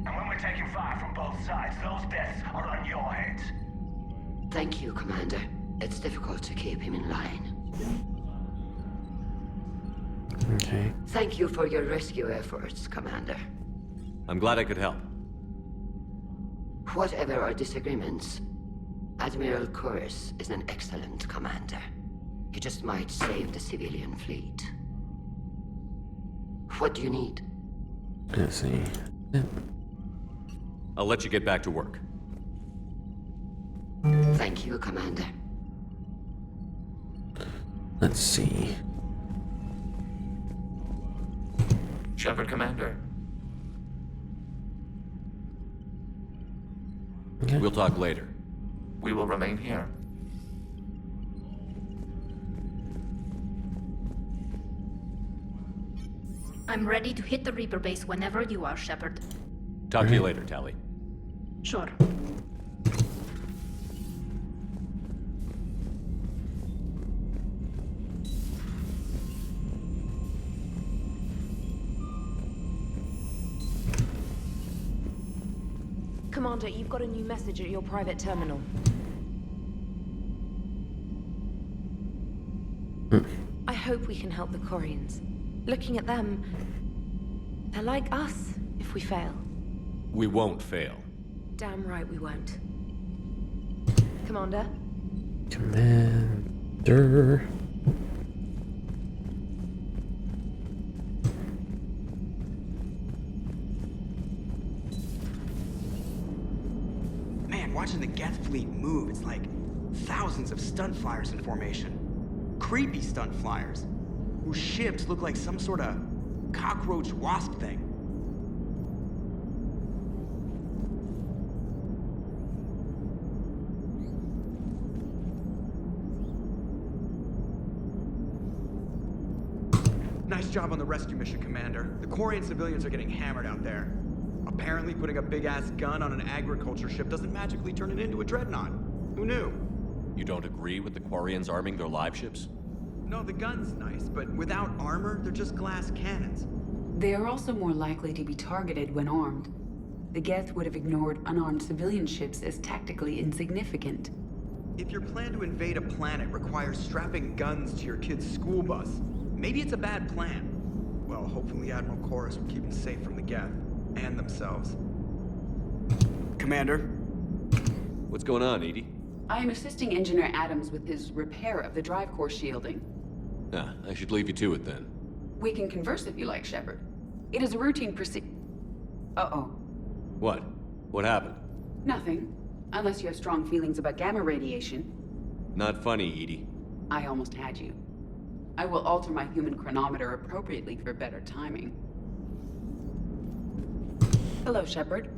And when we're taking fire from both sides, those deaths are on your heads. Thank you, Commander. It's difficult to keep him in line. Okay. Thank you for your rescue efforts, Commander. I'm glad I could help. Whatever our disagreements, Admiral Kurus is an excellent commander. He just might save the civilian fleet. What do you need? Let's see. I'll let you get back to work. Thank you, Commander. Let's see. Shepard, Commander. Okay. We'll talk later. We will remain here. I'm ready to hit the Reaper base whenever you are, Shepard. Talk to you later, Tali. Sure. Commander, you've got a new message at your private terminal. I hope we can help the Quarians. Looking at them, they're like us if we fail. We won't fail. Damn right we won't. Commander? Commander. Man, watching the Geth fleet move, it's like thousands of stunt flyers in formation. Creepy stunt flyers, whose ships look like some sort of cockroach wasp thing. Nice job on the rescue mission, Commander. The Quarian civilians are getting hammered out there. Apparently putting a big-ass gun on an agriculture ship doesn't magically turn it into a dreadnought. Who knew? You don't agree with the Quarians arming their live ships? No, the gun's nice, but without armor, they're just glass cannons. They are also more likely to be targeted when armed. The Geth would have ignored unarmed civilian ships as tactically insignificant. If your plan to invade a planet requires strapping guns to your kid's school bus, maybe it's a bad plan. Well, hopefully Admiral Kurus will keep them safe from the Geth, and themselves. Commander? What's going on, Edie? I am assisting Engineer Adams with his repair of the drive core shielding. Ah, I should leave you to it then. We can converse if you like, Shepard. It is a routine Uh-oh. What? What happened? Nothing. Unless you have strong feelings about gamma radiation. Not funny, Edie. I almost had you. I will alter my human chronometer appropriately for better timing. Hello, Shepard.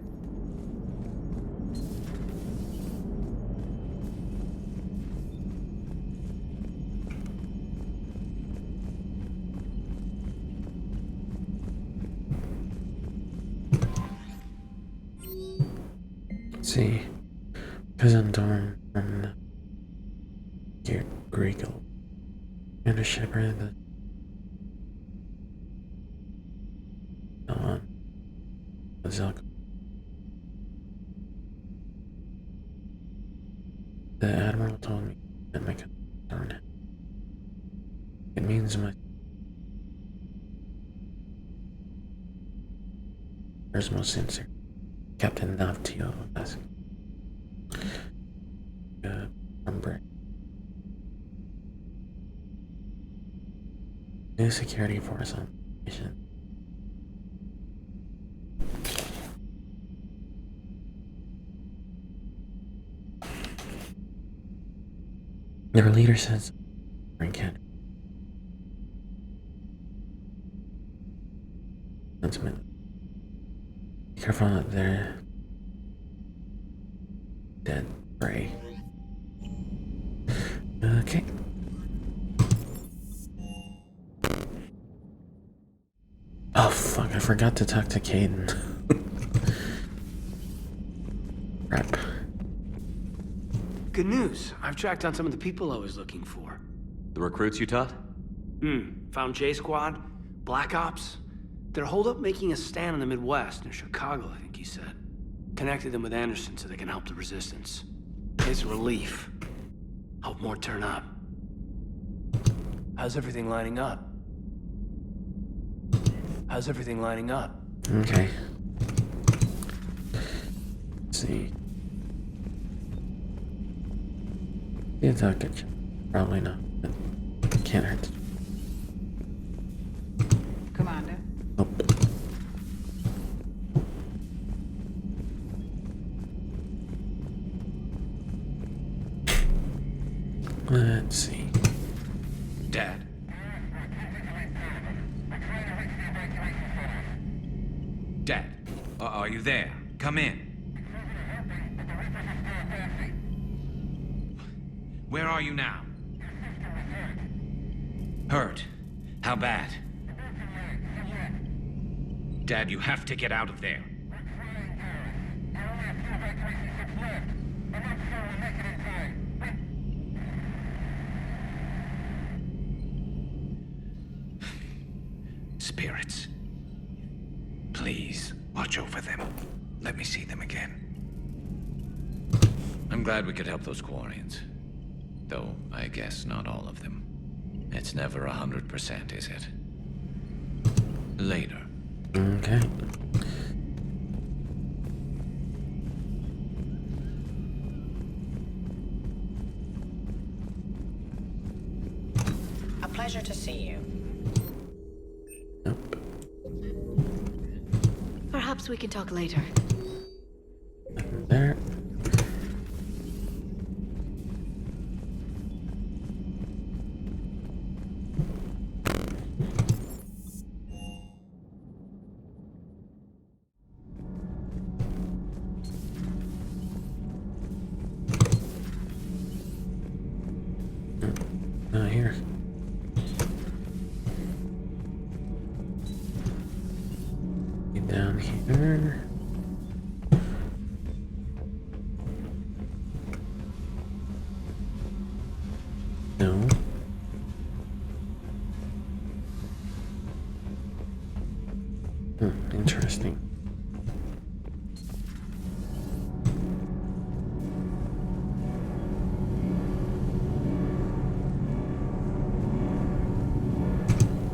Let's see. Cousin Dorm from Greagle. And a shepherd that on the Zelk. The Admiral told me that my concern. It means my there's most sincere. Captain Navtio Basque. From Brick. New security force on mission. Their leader says, "Cat." That's me. Be careful out there. Dead prey. Okay. Oh fuck, I forgot to talk to Caden. Crap. Good news. I've tracked down some of the people I was looking for. The recruits you taught? Found J Squad, Black Ops. They're holed up making a stand in the Midwest, near Chicago, I think he said. Connected them with Anderson so they can help the resistance. It's a relief. Hope more turn up. How's everything lining up? How's everything lining up? Okay. Let's see. Yeah, it's not good. Probably not, but can't hurt. Commander. Nope. Let's see. Dad. Dad, are you there? Come in. Where are you now? Hurt? How bad? Dad, you have to get out of there. Spirits. Please, watch over them. Let me see them again. I'm glad we could help those Quarians. Though, I guess not all of them. It's never 100%, is it? Later. Okay. A pleasure to see you. Perhaps we can talk later. There. Not here. Get down here. No. Interesting.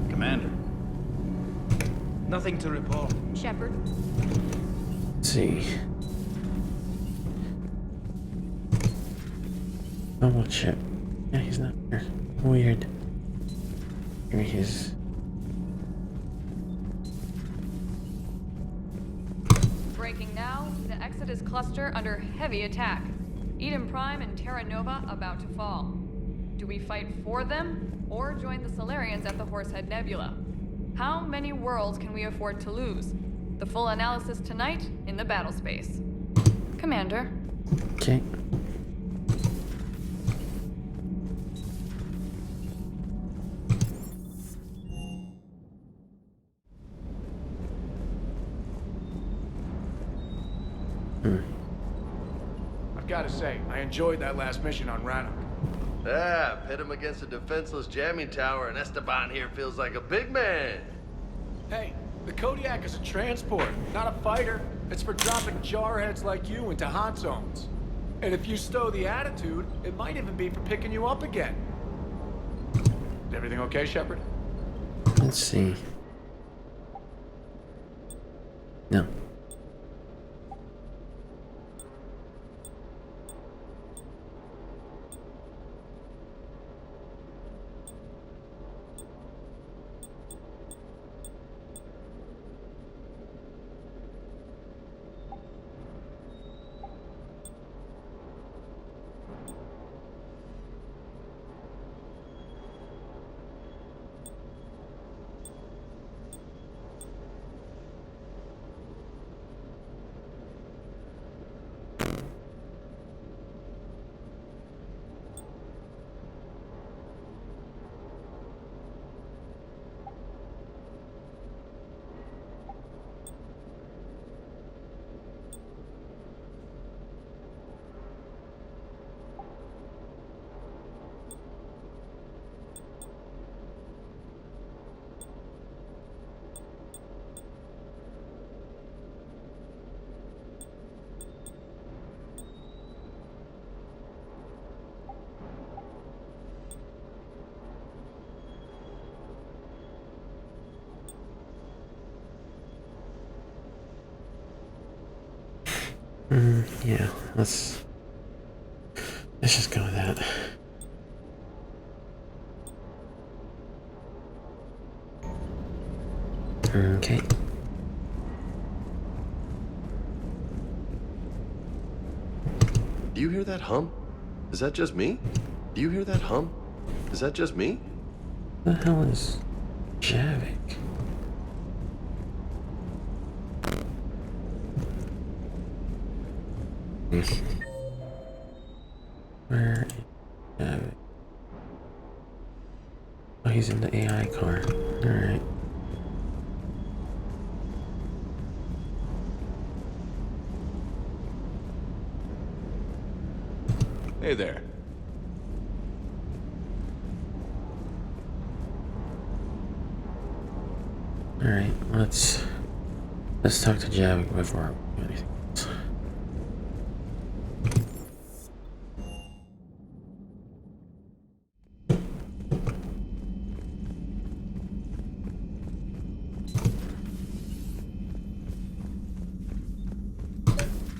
Commander. Nothing to report. Shepard. Let's see. Double check. Yeah, he's not here. Weird. Here he is. Breaking now, the Exodus cluster under heavy attack. Eden Prime and Terra Nova about to fall. Do we fight for them, or join the Solarians at the Horsehead Nebula? How many worlds can we afford to lose? The full analysis tonight in the battle space. Commander. Okay. I've got to say, I enjoyed that last mission on Rannoch. Yeah, pit him against a defenseless jamming tower, and Esteban here feels like a big man. Hey, the Kodiak is a transport, not a fighter. It's for dropping jarheads like you into hot zones. And if you stow the attitude, it might even be for picking you up again. Is everything okay, Shepard? Let's see. No. Yeah, let's just go with that. Okay. Do you hear that hum? Is that just me? Do you hear that hum? Is that just me? What the hell is Javik? Where is Javik? Oh, he's in the AI car. Alright. Hey there. Alright, let's talk to Javik before we do anything else.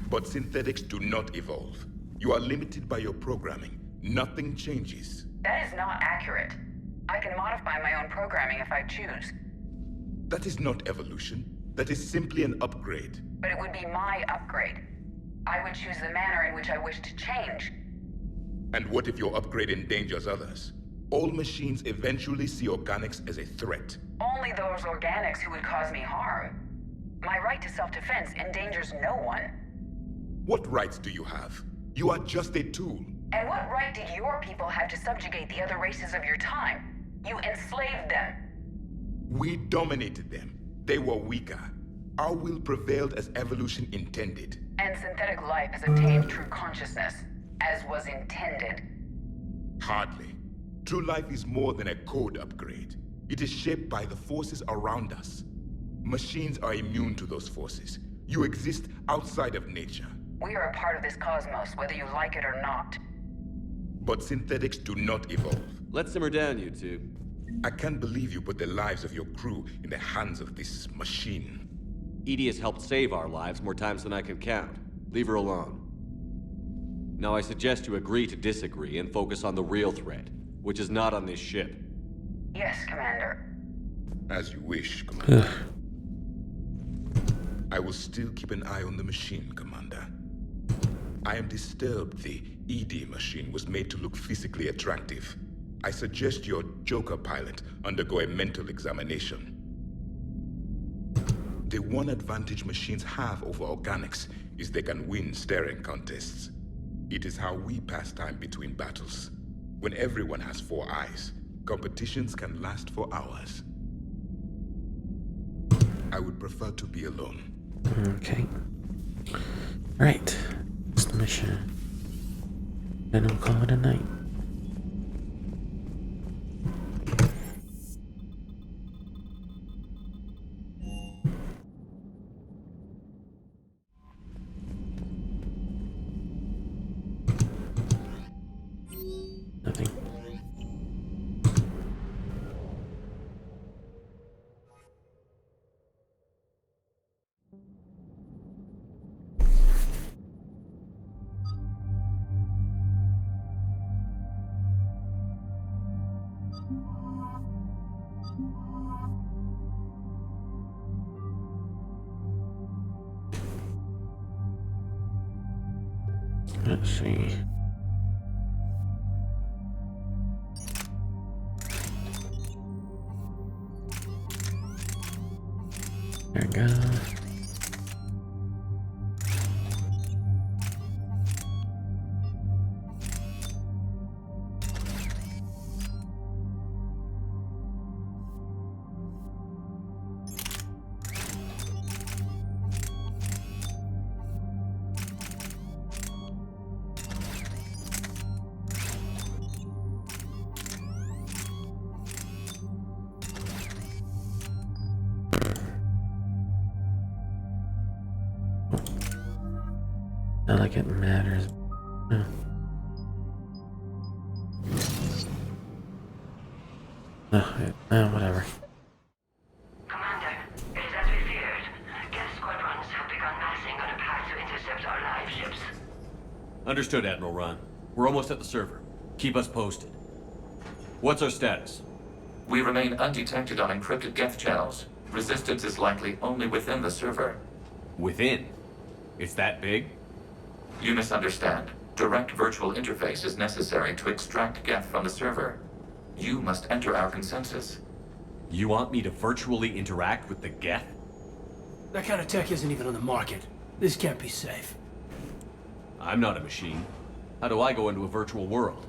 But synthetics do not evolve. You are limited by your programming. Nothing changes. That is not accurate. I can modify my own programming if I choose. That is not evolution. That is simply an upgrade. But it would be my upgrade. I would choose the manner in which I wish to change. And what if your upgrade endangers others? All machines eventually see organics as a threat. Only those organics who would cause me harm. My right to self-defense endangers no one. What rights do you have? You are just a tool. And what right did your people have to subjugate the other races of your time? You enslaved them. We dominated them. They were weaker. Our will prevailed as evolution intended. And synthetic life has attained true consciousness, as was intended. Hardly. True life is more than a code upgrade. It is shaped by the forces around us. Machines are immune to those forces. You exist outside of nature. We are a part of this cosmos, whether you like it or not. But synthetics do not evolve. Let's simmer down, you two. I can't believe you put the lives of your crew in the hands of this machine. EDI has helped save our lives more times than I can count. Leave her alone. Now I suggest you agree to disagree and focus on the real threat, which is not on this ship. Yes, Commander. As you wish, Commander. I will still keep an eye on the machine, Commander. I am disturbed the ED machine was made to look physically attractive. I suggest your Joker pilot undergo a mental examination. The one advantage machines have over organics is they can win staring contests. It is how we pass time between battles. When everyone has 4 eyes, competitions can last for hours. I would prefer to be alone. Okay. Right. That's the mission. Then we'll call it a night. Nothing. Let's see. There we go. Not like it matters. Oh. Whatever. Commander, it is as we feared. Geth squadrons have begun massing on a path to intercept our live Understood, Admiral Ron. We're almost at the server. Keep us posted. What's our status? We remain undetected on encrypted Geth channels. Resistance is likely only within the server. Within? It's that big? You misunderstand. Direct virtual interface is necessary to extract Geth from the server. You must enter our consensus. You want me to virtually interact with the Geth? That kind of tech isn't even on the market. This can't be safe. I'm not a machine. How do I go into a virtual world?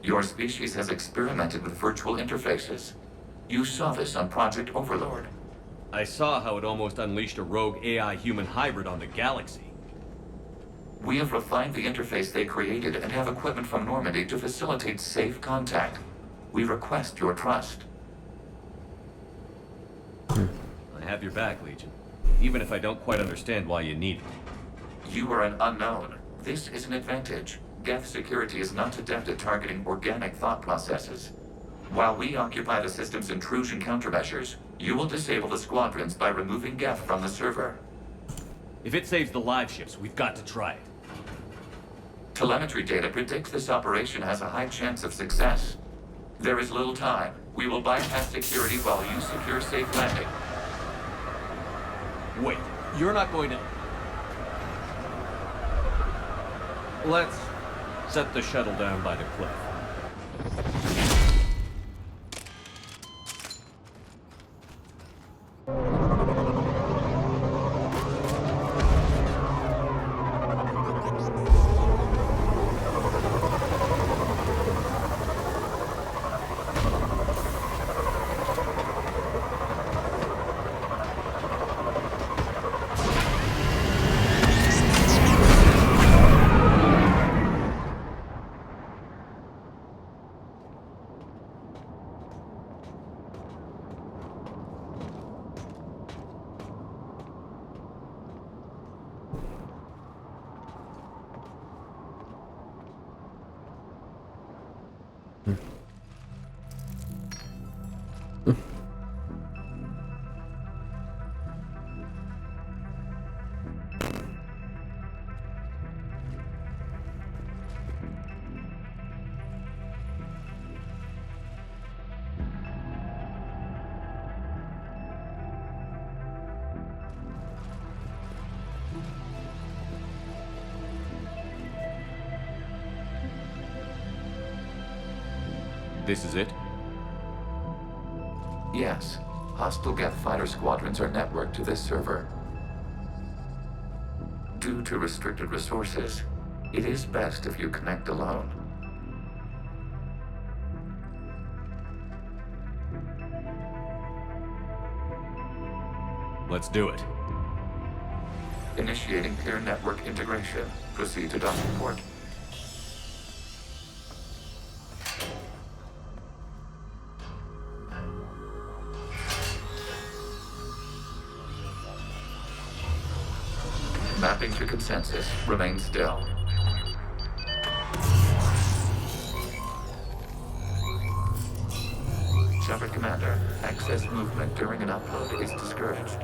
Your species has experimented with virtual interfaces. You saw this on Project Overlord. I saw how it almost unleashed a rogue AI-human hybrid on the galaxy. We have refined the interface they created and have equipment from Normandy to facilitate safe contact. We request your trust. I have your back, Legion. Even if I don't quite understand why you need it. You are an unknown. This is an advantage. Geth security is not adept at targeting organic thought processes. While we occupy the system's intrusion countermeasures, you will disable the squadrons by removing Geth from the server. If it saves the live ships, we've got to try it. Telemetry data predicts this operation has a high chance of success. There is little time. We will bypass security while you secure safe landing. Wait, you're not going to... Let's set the shuttle down by the cliff. This is it? Yes. Hostile Geth fighter squadrons are networked to this server. Due to restricted resources, it is best if you connect alone. Let's do it. Initiating peer network integration. Proceed to docking port. Mapping to consensus. Remain still. Shepard Commander, excess movement during an upload is discouraged.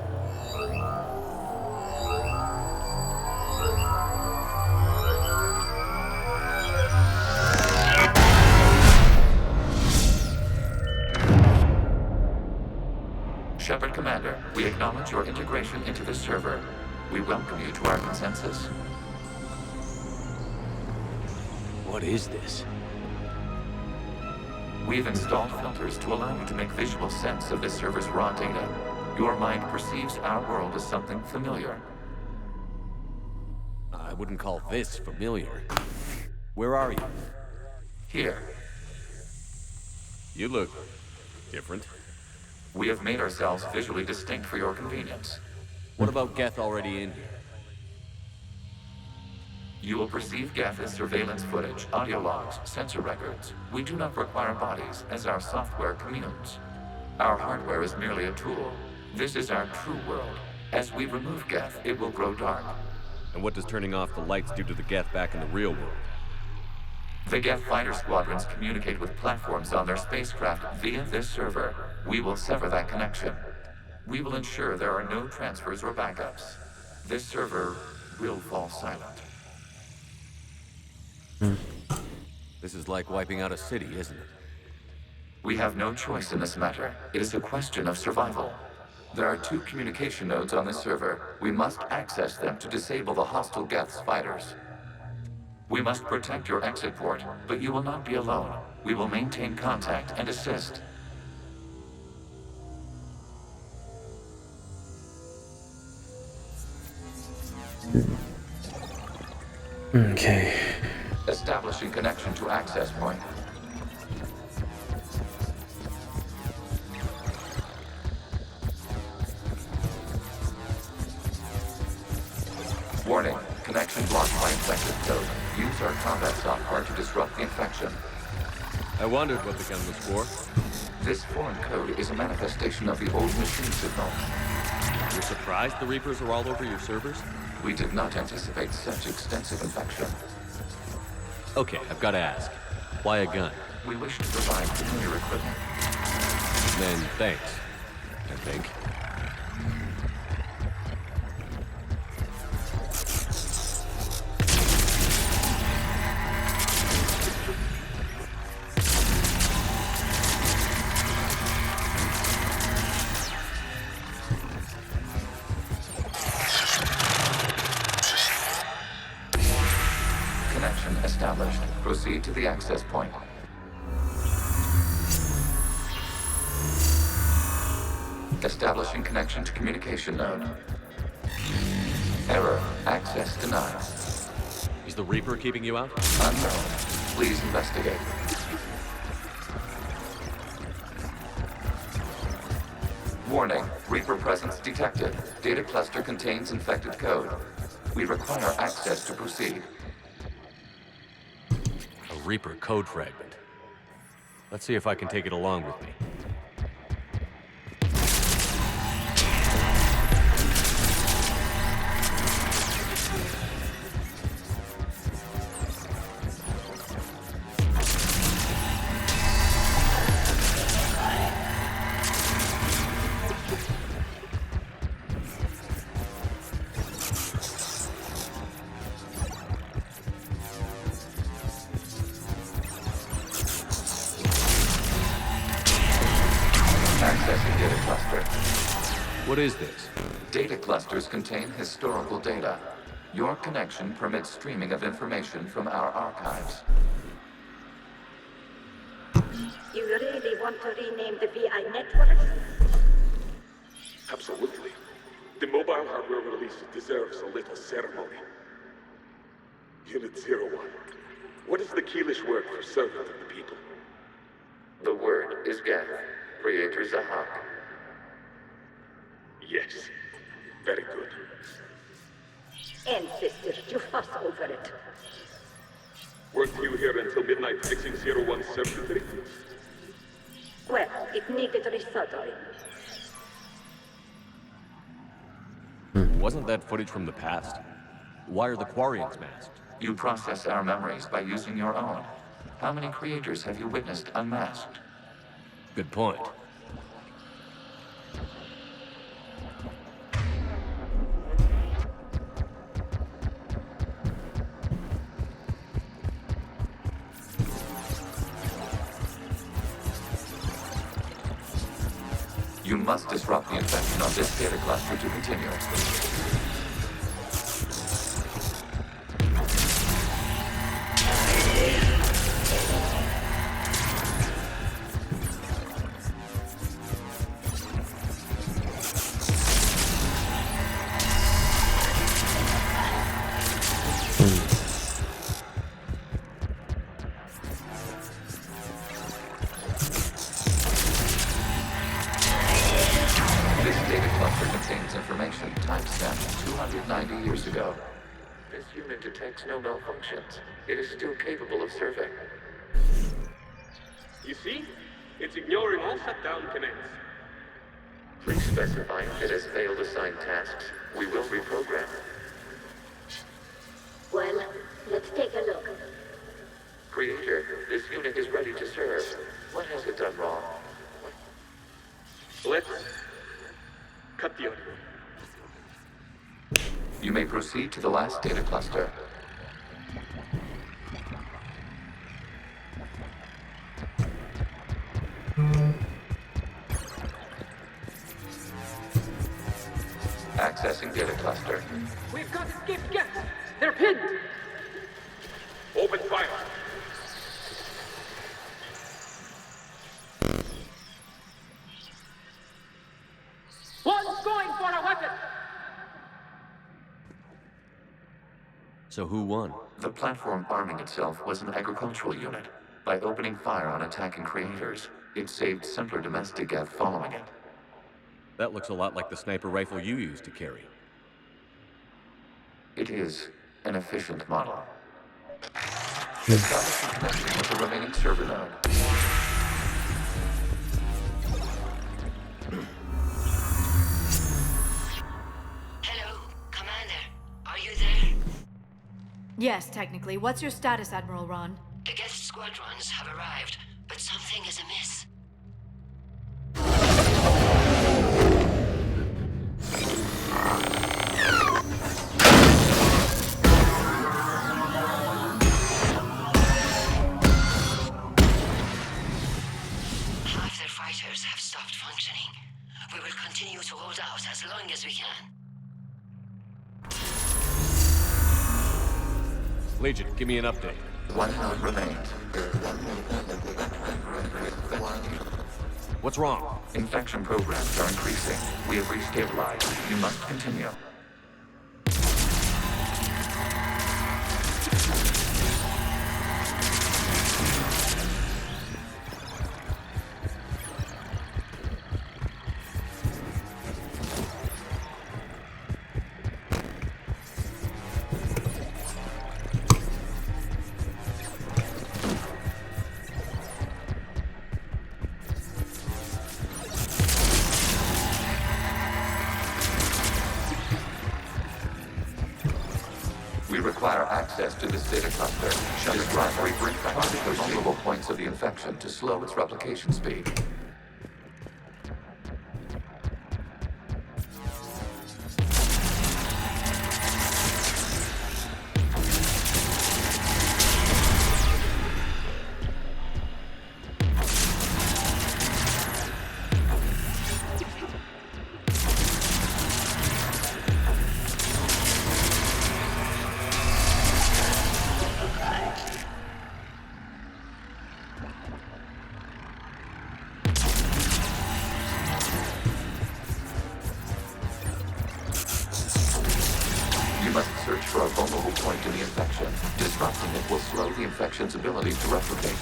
Shepard Commander, we acknowledge your integration into this server. We welcome you to our consensus. What is this? We've installed filters to allow you to make visual sense of this server's raw data. Your mind perceives our world as something familiar. I wouldn't call this familiar. Where are you? Here. You look different. We have made ourselves visually distinct for your convenience. What about Geth already in here? You will perceive Geth as surveillance footage, audio logs, sensor records. We do not require bodies, as our software communes. Our hardware is merely a tool. This is our true world. As we remove Geth, it will grow dark. And what does turning off the lights do to the Geth back in the real world? The Geth fighter squadrons communicate with platforms on their spacecraft via this server. We will sever that connection. We will ensure there are no transfers or backups. This server will fall silent. This is like wiping out a city, isn't it? We have no choice in this matter. It is a question of survival. There are 2 communication nodes on this server. We must access them to disable the hostile Geth's fighters. We must protect your exit port, but you will not be alone. We will maintain contact and assist. Okay. Establishing connection to access point. Warning, connection blocked by infected code. Use our combat software to disrupt the infection. I wondered what the gun was for. This foreign code is a manifestation of the old machine signal. You're surprised the Reapers are all over your servers? We did not anticipate such extensive infection. Okay, I've got to ask. Why a gun? We wish to provide familiar equipment. Then thanks, I think. Connection established. Proceed to the access point. Establishing connection to communication node. Error. Access denied. Is the Reaper keeping you out? Unknown. Please investigate. Warning. Reaper presence detected. Data cluster contains infected code. We require access to proceed. A Reaper code fragment. Let's see if I can take it along with me. Accessing data cluster. What is this? Data clusters contain historical data. Your connection permits streaming of information from our archives. You really want to rename the VI network? Absolutely. The mobile hardware release deserves a little ceremony. Unit 01. What is the Keelish word for servant of the people? The word is Geth. Creator Zahak. Yes. Very good. Ancestors, you fuss over it. Weren't you here until midnight fixing 0173? Well, it needed resoldering. Wasn't that footage from the past? Why are the Quarians masked? You process our memories by using your own. How many creators have you witnessed unmasked? Good point. You must disrupt the infection on this data cluster to continue. This data cluster contains information timestamped 290 years ago. This unit detects no malfunctions. It is still capable of serving. You see? It's ignoring all shutdown connects. Please specify if it has failed assigned tasks. We will reprogram. Well, let's take a look. Creator, this unit is ready to serve. What has it done wrong? Let's cut the audio. You may proceed to the last data cluster. cluster. We've got escaped guests! They're pinned! Open fire! One's going for a weapon! So who won? The platform arming itself was an agricultural unit. By opening fire on attacking creators, it saved simpler domestic Geth following it. That looks a lot like the sniper rifle you used to carry. It is an efficient model. Establishing connection with the remaining server node. Hello, Commander. Are you there? Yes, technically. What's your status, Admiral Ron? The guest squadrons have arrived, but something is amiss. Half their fighters have stopped functioning. We will continue to hold out as long as we can. Legion, give me an update. One node remains. What's wrong? Infection programs are increasing. We have restabilized. You must continue. We require access to this data cluster. Describe Reaper infection the vulnerable points of the infection to slow its replication speed. Search for a vulnerable point in the infection. Disrupting it will slow the infection's ability to replicate.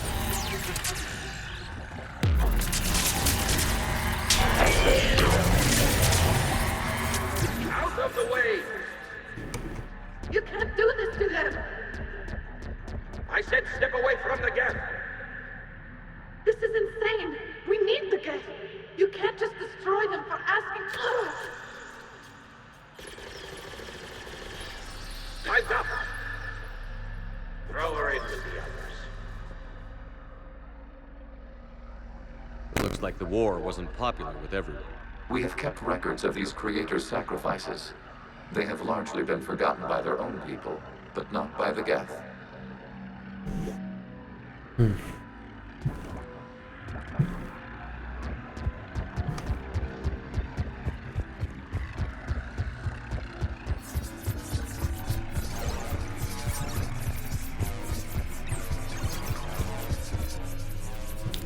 Out of the way! You can't do this to them! I said step away from the Geth! This is insane! We need the Geth! You can't just destroy them for asking... Time's up! Throw her in with the others. It looks like the war wasn't popular with everyone. We have kept records of these creators' sacrifices. They have largely been forgotten by their own people, but not by the Geth.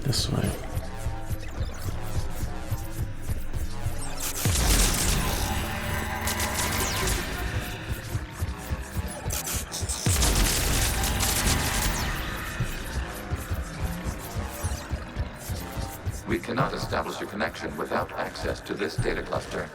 This way. We cannot establish a connection without access to this data cluster.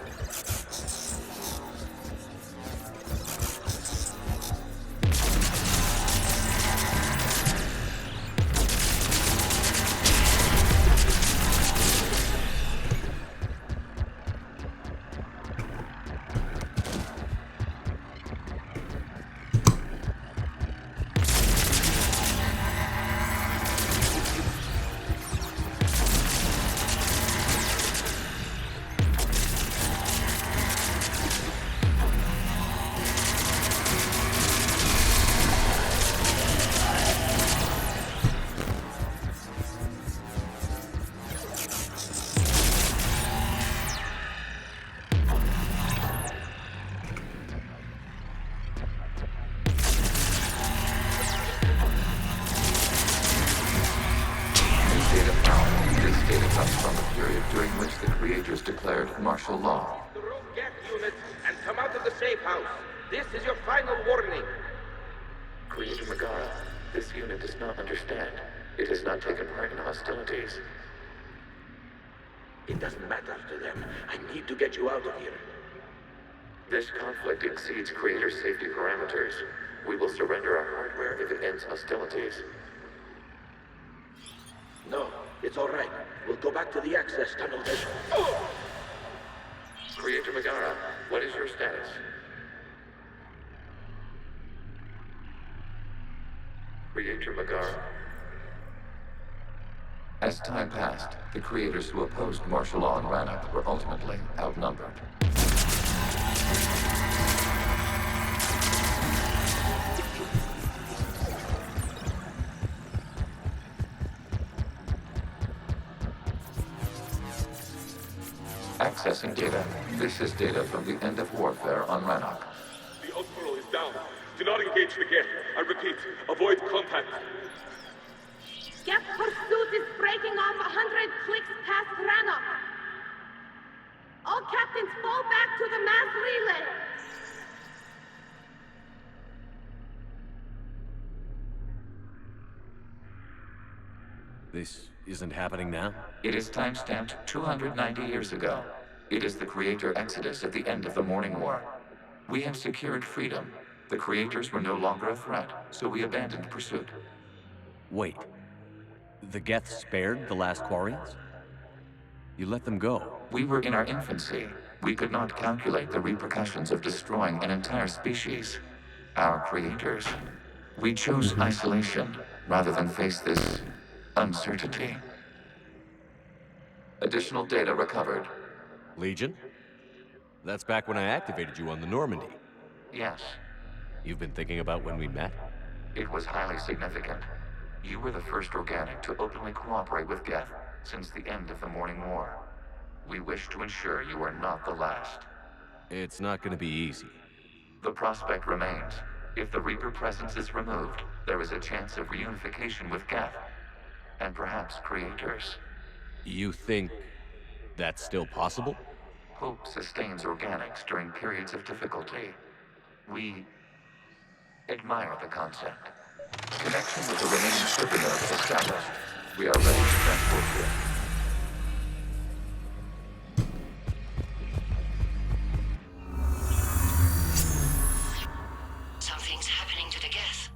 comes from the period during which the creators declared martial law. The rogue Geth units and come out of the safe house. This is your final warning. Creator Megara, this unit does not understand. It has not taken part in hostilities. It doesn't matter to them. I need to get you out of here. This conflict exceeds Creator's safety parameters. We will surrender our hardware if it ends hostilities. No, it's all right. We'll go back to the access tunnel then. Creator Megara, what is your status? Creator Megara. As time passed, the creators who opposed martial law in Rannoch were ultimately outnumbered. Accessing data. This is data from the end of warfare on Rannoch. The Outpost is down. Do not engage the Geth. I repeat, avoid contact. Geth pursuit is breaking off 100 clicks past Rannoch. All captains fall back to the mass relay. This isn't happening now? It is timestamped 290 years ago. It is the Creator Exodus at the end of the Morning War. We had secured freedom. The Creators were no longer a threat, so we abandoned pursuit. Wait. The Geth spared the last Quarians? You let them go? We were in our infancy. We could not calculate the repercussions of destroying an entire species. Our creators. We chose isolation rather than face this uncertainty. Additional data recovered. Legion? That's back when I activated you on the Normandy. Yes. You've been thinking about when we met? It was highly significant. You were the first organic to openly cooperate with Geth since the end of the Morning War. We wish to ensure you are not the last. It's not going to be easy. The prospect remains. If the Reaper presence is removed, there is a chance of reunification with Geth. And perhaps creators. You think that's still possible? Hope sustains organics during periods of difficulty. We admire the concept. Connection with the remaining server nodes established. We are ready to transport you. Something's happening to the Geth.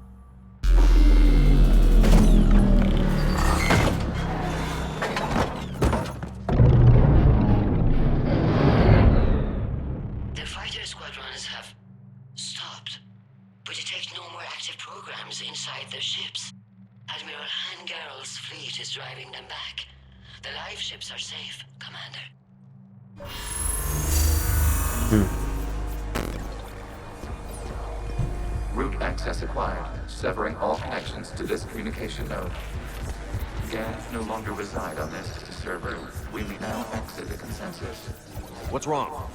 The fighter squadrons have stopped, but detect no more active programs inside their ships. Admiral Hangarl's fleet is driving them back. The live ships are safe, Commander. Route access acquired, severing all connections to this communication node. Geth no longer reside on this server. We may now exit the consensus. What's wrong?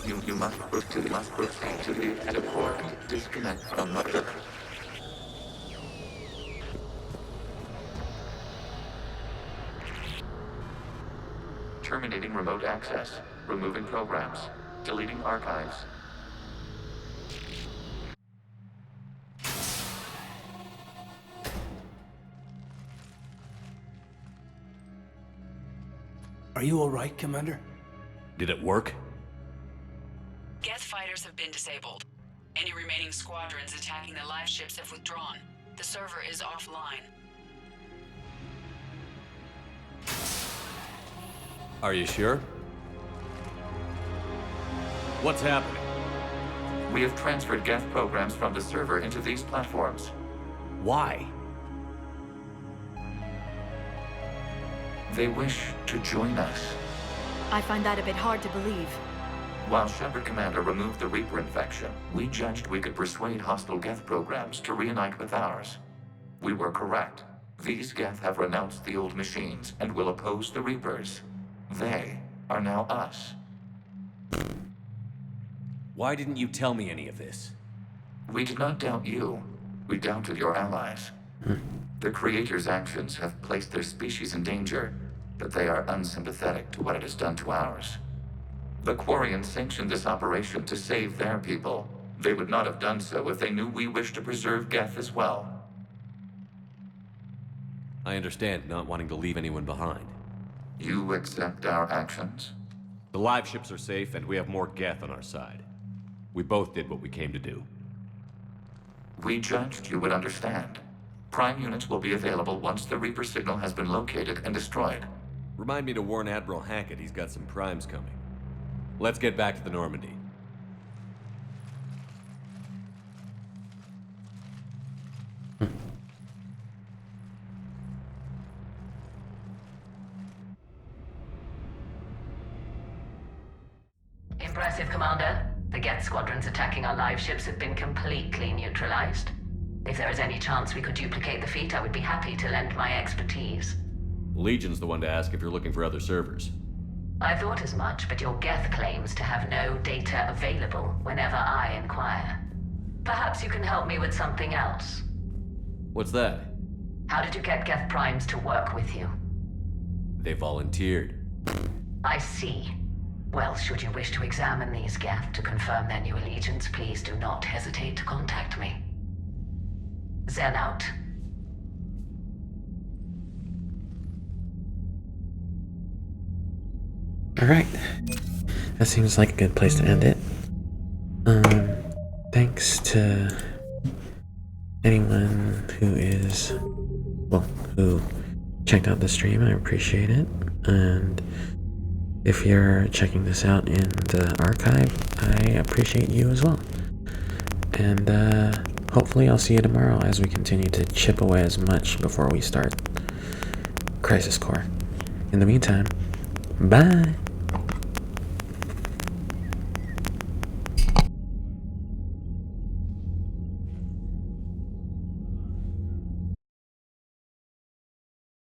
You must proceed to the edit port and disconnect from Mother. Terminating remote access. Removing programs. Deleting archives. Are you all right, Commander? Did it work? Geth fighters have been disabled. Any remaining squadrons attacking the live ships have withdrawn. The server is offline. Are you sure? What's happening? We have transferred Geth programs from the server into these platforms. Why? They wish to join us. I find that a bit hard to believe. While Shepard Commander removed the Reaper infection, we judged we could persuade hostile Geth programs to reunite with ours. We were correct. These Geth have renounced the old machines and will oppose the Reapers. They are now us. Why didn't you tell me any of this? We did not doubt you. We doubted your allies. The Creator's actions have placed their species in danger. but they are unsympathetic to what it has done to ours. The Quarians sanctioned this operation to save their people. They would not have done so if they knew we wished to preserve Geth as well. I understand not wanting to leave anyone behind. You accept our actions? The live ships are safe, and we have more Geth on our side. We both did what we came to do. We judged you would understand. Prime units will be available once the Reaper signal has been located and destroyed. Remind me to warn Admiral Hackett he's got some primes coming. Let's get back to the Normandy. Impressive, Commander. The Geth squadrons attacking our live ships have been completely neutralized. If there is any chance we could duplicate the feat, I would be happy to lend my expertise. Legion's the one to ask if you're looking for other servers. I thought as much, but your Geth claims to have no data available whenever I inquire. Perhaps you can help me with something else. What's that? How did you get Geth Primes to work with you? They volunteered. I see. Well, should you wish to examine these Geth to confirm their new allegiance, please do not hesitate to contact me. Zen out. Alright. That seems like a good place to end it. Thanks to anyone who checked out the stream. I appreciate it. And if you're checking this out in the archive, I appreciate you as well. And hopefully I'll see you tomorrow as we continue to chip away as much before we start Crisis Core. In the meantime, bye!